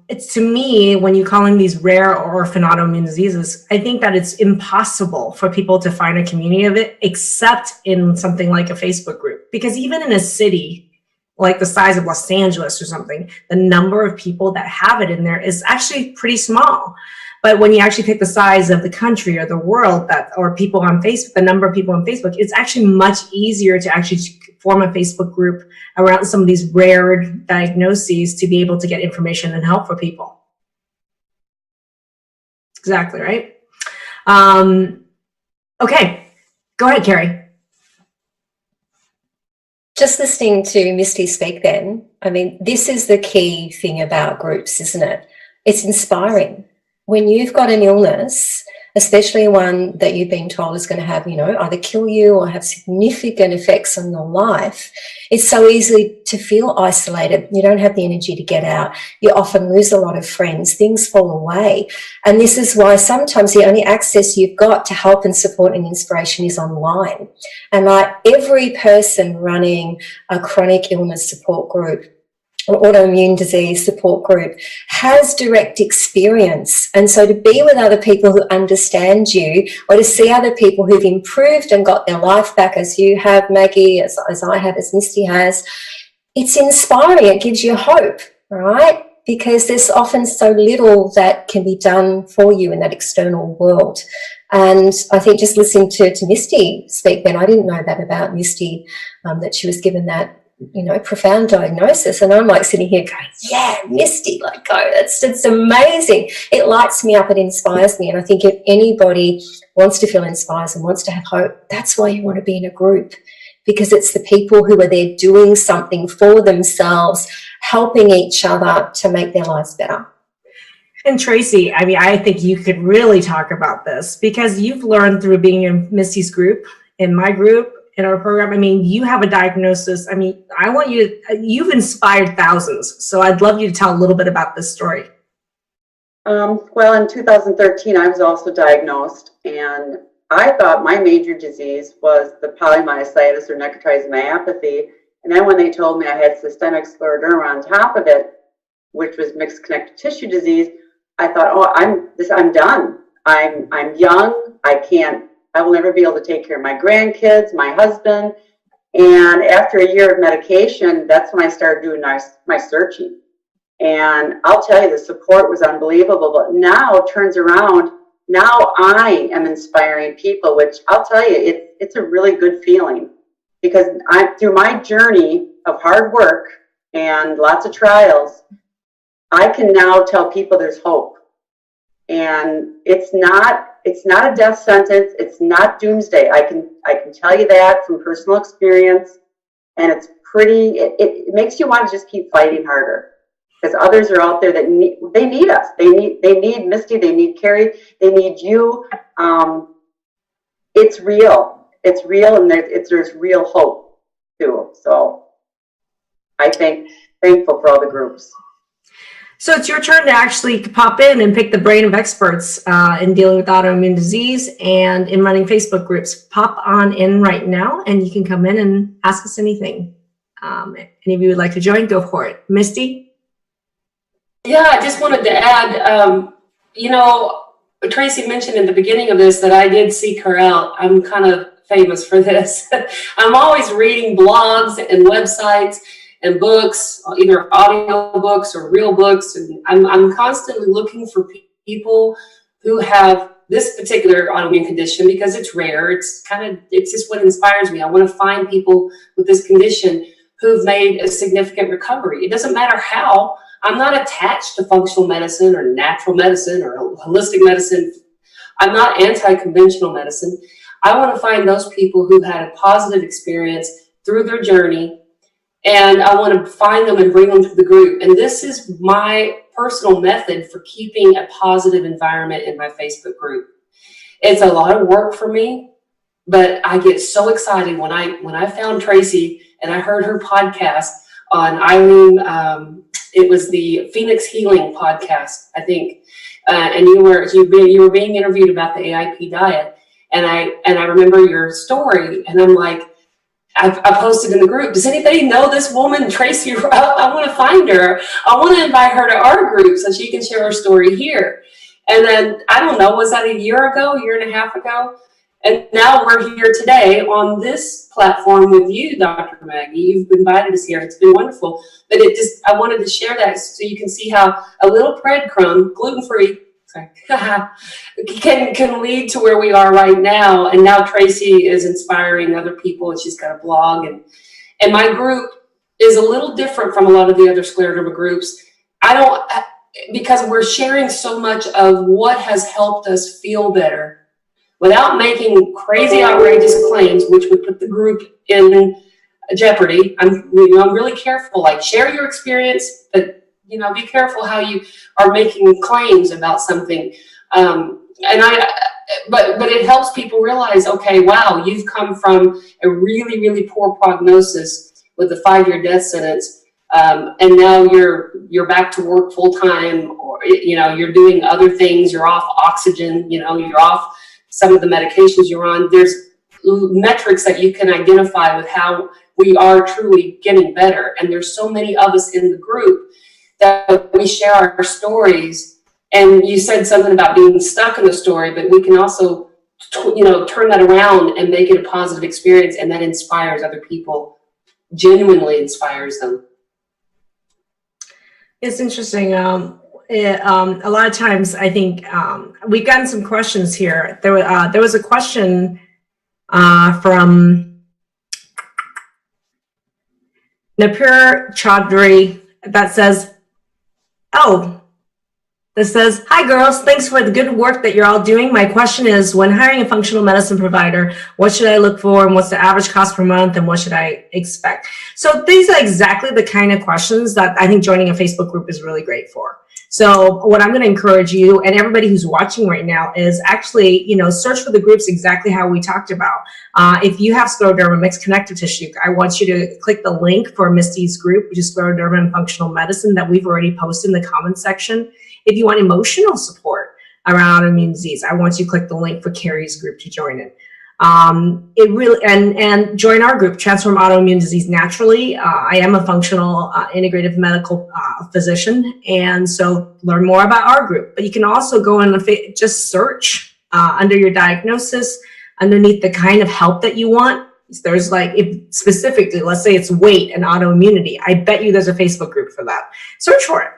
it's, to me, when you're calling these rare or orphan autoimmune diseases, I think that it's impossible for people to find a community of it, except in something like a Facebook group. Because even in a city like the size of Los Angeles or something, the number of people that have it in there is actually pretty small. But when you actually take the size of the country or the world, or people on Facebook, the number of people on Facebook, it's actually much easier to actually form a Facebook group around some of these rare diagnoses to be able to get information and help for people. Exactly, right? Okay, go ahead, Carrie. Just listening to Misty speak then, I mean, this is the key thing about groups, isn't it? It's inspiring. When you've got an illness, especially one that you've been told is going to have, you know, either kill you or have significant effects on your life, it's so easy to feel isolated. You don't have the energy to get out. You often lose a lot of friends. Things fall away. And this is why sometimes the only access you've got to help and support and inspiration is online. And like every person running a chronic illness support group or autoimmune disease support group has direct experience. And so to be with other people who understand you, or to see other people who've improved and got their life back, as you have, Maggie, as I have, as Misty has, it's inspiring. It gives you hope, right? Because there's often so little that can be done for you in that external world. And I think just listening to Misty speak then, I didn't know that about Misty, that she was given that, you know, profound diagnosis. And I'm like sitting here going, yeah, Misty, like, go, it's amazing. It lights me up, it inspires me. And I think if anybody wants to feel inspired and wants to have hope, that's why you want to be in a group, because it's the people who are there doing something for themselves, helping each other to make their lives better. And Tracy, I mean, I think you could really talk about this because you've learned through being in Misty's group, in my group, in our program. I mean, you have a diagnosis. I mean, I want you to, you've inspired thousands. So I'd love you to tell a little bit about this story. Well, in 2013, I was also diagnosed, and I thought my major disease was the polymyositis or necrotizing myopathy. And then when they told me I had systemic scleroderma on top of it, which was mixed connective tissue disease, I thought, oh, I'm done. I'm young. I will never be able to take care of my grandkids, my husband. And after a year of medication, that's when I started doing my searching. And I'll tell you, the support was unbelievable. But now it turns around. Now I am inspiring people, which I'll tell you, it's a really good feeling, because through my journey of hard work and lots of trials, I can now tell people there's hope. And it's not a death sentence. It's not doomsday. I can tell you that from personal experience. And it's pretty, it makes you want to just keep fighting harder, because others are out there that need us. They need Misty, they need Carrie, they need you. It's real. It's real, and there's real hope too. So I think thankful for all the groups. So it's your turn to actually pop in and pick the brain of experts in dealing with autoimmune disease and in running Facebook groups. Pop on in right now, and you can come in and ask us anything. Any of you would like to join, go for it. Misty? Yeah, I just wanted to add, you know, Tracy mentioned in the beginning of this that I did seek her out. I'm kind of famous for this. I'm always reading blogs and websites and books, either audio books or real books. And I'm constantly looking for people who have this particular autoimmune condition, because it's rare. It's just what inspires me. I want to find people with this condition who've made a significant recovery. It doesn't matter how. I'm not attached to functional medicine or natural medicine or holistic medicine. I'm not anti-conventional medicine. I want to find those people who've had a positive experience through their journey, and I want to find them and bring them to the group. And this is my personal method for keeping a positive environment in my Facebook group. It's a lot of work for me, but I get so excited when I found Tracy and I heard her podcast on Eileen. It was the Phoenix Healing podcast, I think, and you were being interviewed about the AIP diet, and I remember your story, and I'm like, I posted in the group, does anybody know this woman, Tracy Rupp? I want to find her. I want to invite her to our group so she can share her story here. And then, I don't know, was that a year and a half ago? And now we're here today on this platform with you, Dr. Maggie. You've invited us here. It's been wonderful. But I wanted to share that so you can see how a little breadcrumb, gluten-free, can lead to where we are right now. And now Tracy is inspiring other people, and she's got a blog. And my group is a little different from a lot of the other scleroderma groups. Because we're sharing so much of what has helped us feel better without making crazy, outrageous claims, which would put the group in jeopardy. I'm really careful. Like, share your experience, but be careful how you are making claims about something. But it helps people realize, okay, wow, you've come from a really, really poor prognosis with a 5-year death sentence, and now you're back to work full time, or you're doing other things. You're off oxygen. You're off some of the medications you're on. There's metrics that you can identify with how we are truly getting better. And there's so many of us in the group that we share our stories. And you said something about being stuck in the story, but we can also, turn that around and make it a positive experience. And that inspires other people, genuinely inspires them. It's interesting. a lot of times I think we've gotten some questions here. There was a question from Napur Chaudhry that says, hi girls, thanks for the good work that you're all doing. My question is, when hiring a functional medicine provider, what should I look for and what's the average cost per month and what should I expect? So these are exactly the kind of questions that I think joining a Facebook group is really great for. So what I'm going to encourage you and everybody who's watching right now is actually, search for the groups exactly how we talked about. If you have scleroderma, mixed connective tissue, I want you to click the link for Misty's group, which is scleroderma and functional medicine, that we've already posted in the comments section. If you want emotional support around autoimmune disease, I want you to click the link for Carrie's group to join in. And join our group, Transform Autoimmune Disease Naturally. I am a functional integrative medical physician, and so learn more about our group. But you can also go and just search under your diagnosis, underneath the kind of help that you want. There's if specifically, let's say it's weight and autoimmunity. I bet you there's a Facebook group for that. Search for it.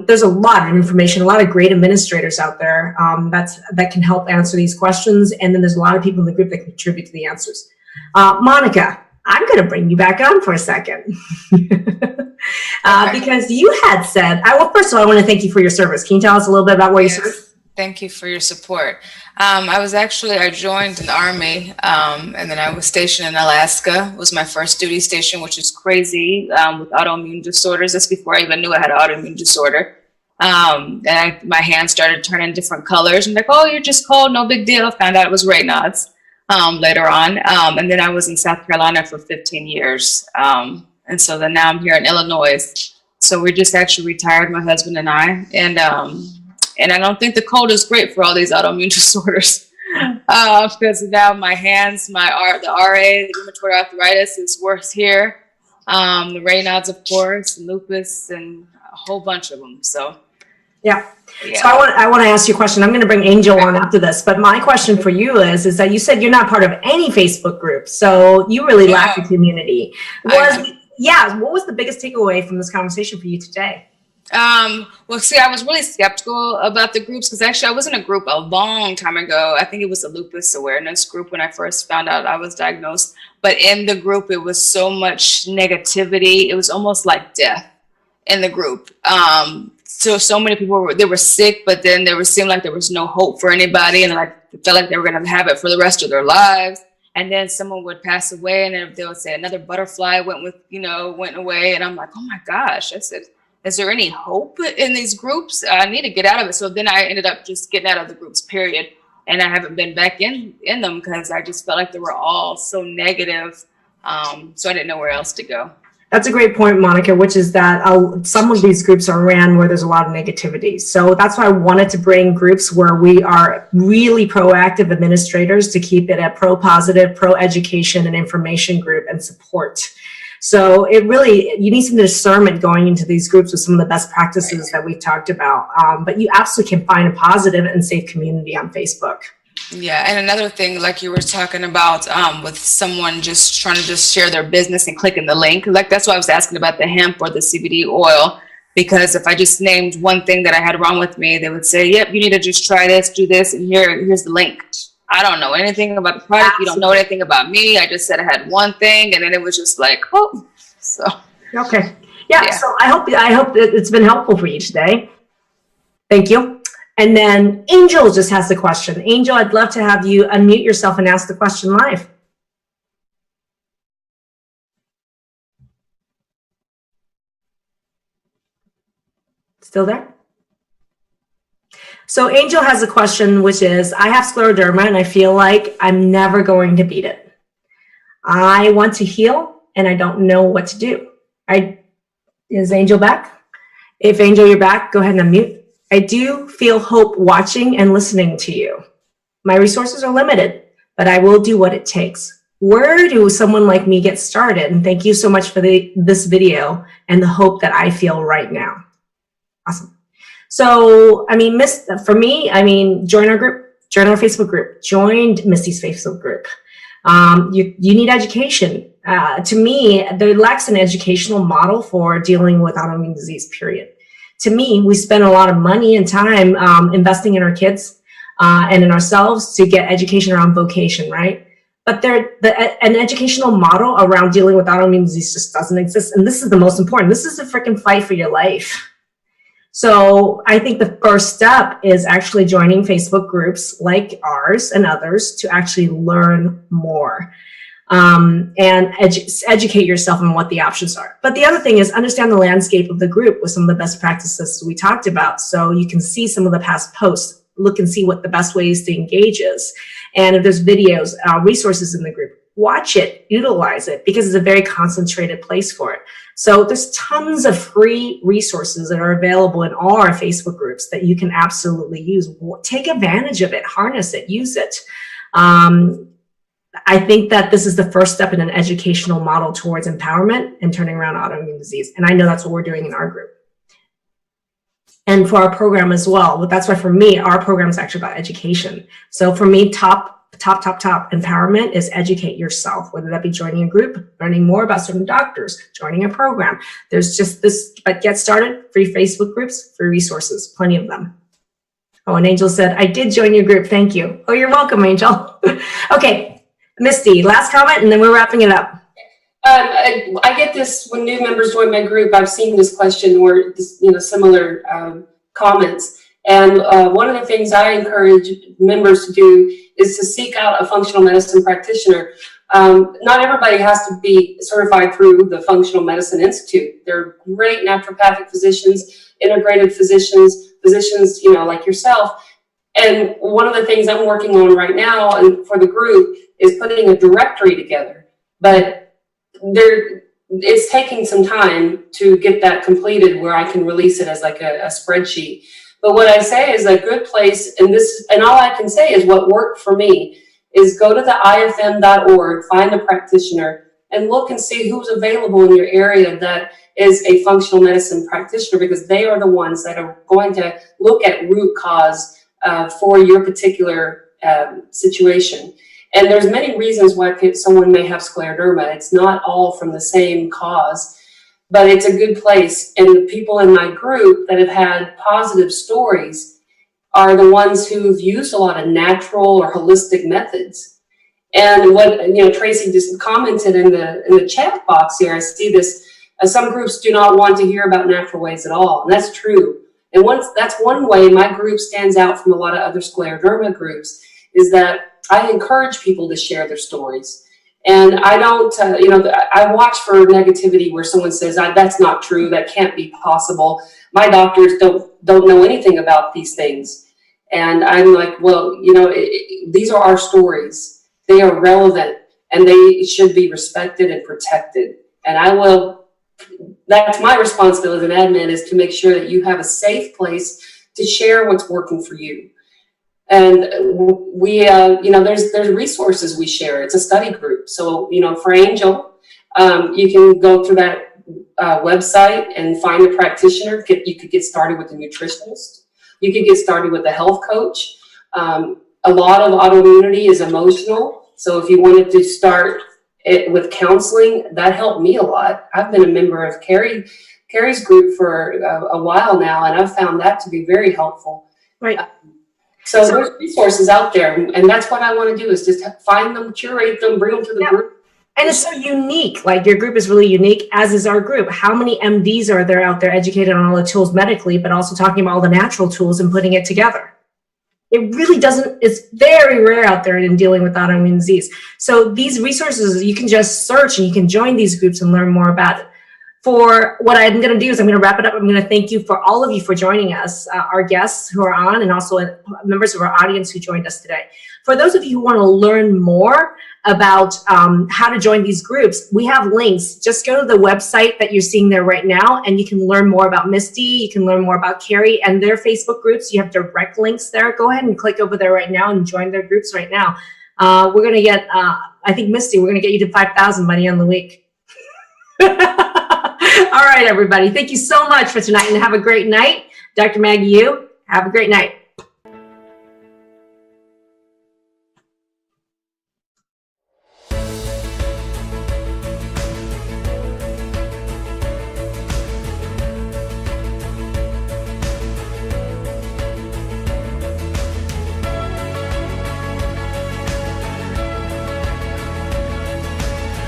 There's a lot of information, a lot of great administrators out there that can help answer these questions. And then there's a lot of people in the group that contribute to the answers. Monica, I'm going to bring you back on for a second. Because you had said, well, first of all, I want to thank you for your service. Can you tell us a little bit about where you served? Thank you for your support. I joined the Army, and then I was stationed in Alaska. It was my first duty station, which is crazy, with autoimmune disorders. That's before I even knew I had an autoimmune disorder. And my hands started turning different colors. And oh, you're just cold, no big deal. Found out it was Raynaud's later on. And then I was in South Carolina for 15 years. And so then now I'm here in Illinois. So we just actually retired, my husband and I. And I don't think the cold is great for all these autoimmune disorders, because now my hands, the RA, the rheumatoid arthritis is worse here. The Raynaud's, of course, and lupus, and a whole bunch of them. So, yeah. So I want to ask you a question. I'm going to bring Angel on after this, but my question for you is that you said you're not part of any Facebook group, so you really lack a community. What was the biggest takeaway from this conversation for you today? Well, see, I was really skeptical about the groups because actually I was in a group a long time ago. I think it was a lupus awareness group when I first found out I was diagnosed. But in the group, it was so much negativity. It was almost like death in the group. So many people were sick, but then seemed like there was no hope for anybody, and it felt like they were going to have it for the rest of their lives. And then someone would pass away, and then they would say another butterfly went away, and I'm like, oh my gosh! I said, is there any hope in these groups? I need to get out of it. So then I ended up just getting out of the groups, period. And I haven't been back in them because I just felt like they were all so negative. So I didn't know where else to go. That's a great point, Monica, which is that some of these groups are ran where there's a lot of negativity. So that's why I wanted to bring groups where we are really proactive administrators to keep it a pro-positive, pro-education and information group and support. So you need some discernment going into these groups with some of the best practices that we've talked about. But you absolutely can find a positive and safe community on Facebook. Yeah, and another thing, like you were talking about with someone just trying to just share their business and clicking the link, that's why I was asking about the hemp or the CBD oil, because if I just named one thing that I had wrong with me, they would say, yep, you need to just try this, do this, and here's the link. I don't know anything about the product. Absolutely. You don't know anything about me. I just said I had one thing, and then it was just like, oh, so. Okay. Yeah. So I hope that it's been helpful for you today. Thank you. And then Angel just has a question. Angel, I'd love to have you unmute yourself and ask the question live. Still there? So Angel has a question, which is, I have scleroderma and I feel like I'm never going to beat it. I want to heal and I don't know what to do. Is Angel back? If Angel, you're back, go ahead and unmute. I do feel hope watching and listening to you. My resources are limited, but I will do what it takes. Where do someone like me get started? And thank you so much for this video and the hope that I feel right now. Awesome. So, for me, join our group, join our Facebook group, join Misty's Facebook group. You need education. To me, there lacks an educational model for dealing with autoimmune disease, period. To me, we spend a lot of money and time investing in our kids and in ourselves to get education around vocation, right? But an educational model around dealing with autoimmune disease just doesn't exist. And this is the most important. This is a freaking fight for your life. So I think the first step is actually joining Facebook groups like ours and others to actually learn more and educate yourself on what the options are. But the other thing is understand the landscape of the group with some of the best practices we talked about. So you can see some of the past posts, look and see what the best ways to engage is. And if there's videos, resources in the group, watch it, utilize it, because it's a very concentrated place for it. So there's tons of free resources that are available in all our Facebook groups that you can absolutely use. Take advantage of it, harness it, use it. I think that this is the first step in an educational model towards empowerment and turning around autoimmune disease. And I know that's what we're doing in our group. And for our program as well. But that's why for me, our program is actually about education. So for me, top empowerment is educate yourself, whether that be joining a group, learning more about certain doctors, joining a program. There's just this, but get started, free Facebook groups, free resources, plenty of them. Oh, and Angel said, I did join your group. Thank you. Oh, you're welcome, Angel. Okay, Misty, last comment, and then we're wrapping it up. I get this when new members join my group. I've seen this question or this, similar comments. And one of the things I encourage members to do is to seek out a functional medicine practitioner. Not everybody has to be certified through the Functional Medicine Institute. There are great naturopathic physicians, integrated physicians, like yourself. And one of the things I'm working on right now and for the group is putting a directory together. But it's taking some time to get that completed where I can release it as like a spreadsheet. But what I say is a good place, and all I can say is what worked for me is go to the ifm.org, find a practitioner, and look and see who's available in your area that is a functional medicine practitioner, because they are the ones that are going to look at root cause for your particular situation. And there's many reasons why someone may have scleroderma. It's not all from the same cause. But it's a good place. And the people in my group that have had positive stories are the ones who've used a lot of natural or holistic methods. And what, Tracy just commented in the chat box here, I see this, some groups do not want to hear about natural ways at all. And that's true. And that's one way my group stands out from a lot of other scleroderma groups, is that I encourage people to share their stories. And I don't, I watch for negativity where someone says, that's not true, that can't be possible. My doctors don't know anything about these things. And I'm like, well, these are our stories. They are relevant and they should be respected and protected. And that's my responsibility as an admin, is to make sure that you have a safe place to share what's working for you. And we, there's resources we share. It's a study group. So, for Angel, you can go through that website and find a practitioner. You could get started with a nutritionist. You could get started with a health coach. A lot of autoimmunity is emotional. So if you wanted to start it with counseling, that helped me a lot. I've been a member of Carrie's group for a while now, and I've found that to be very helpful. Right. So there's resources out there, and that's what I want to do, is just find them, curate them, bring them to the group. And it's so unique. Like, your group is really unique, as is our group. How many MDs are there out there educated on all the tools medically, but also talking about all the natural tools and putting it together? It really doesn't, it's very rare out there in dealing with autoimmune disease. So these resources, you can just search and you can join these groups and learn more about it. For what I'm going to do is I'm going to wrap it up. I'm going to thank you for all of you for joining us, our guests who are on, and also members of our audience who joined us today. For those of you who want to learn more about how to join these groups, we have links. Just go to the website that you're seeing there right now, and you can learn more about Misty. You can learn more about Carrie and their Facebook groups. You have direct links there. Go ahead and click over there right now and join their groups right now. We're going to get, I think, Misty, we're going to get you to 5,000 by the end of the week. All right, everybody. Thank you so much for tonight, and have a great night. Dr. Maggie Yu, have a great night.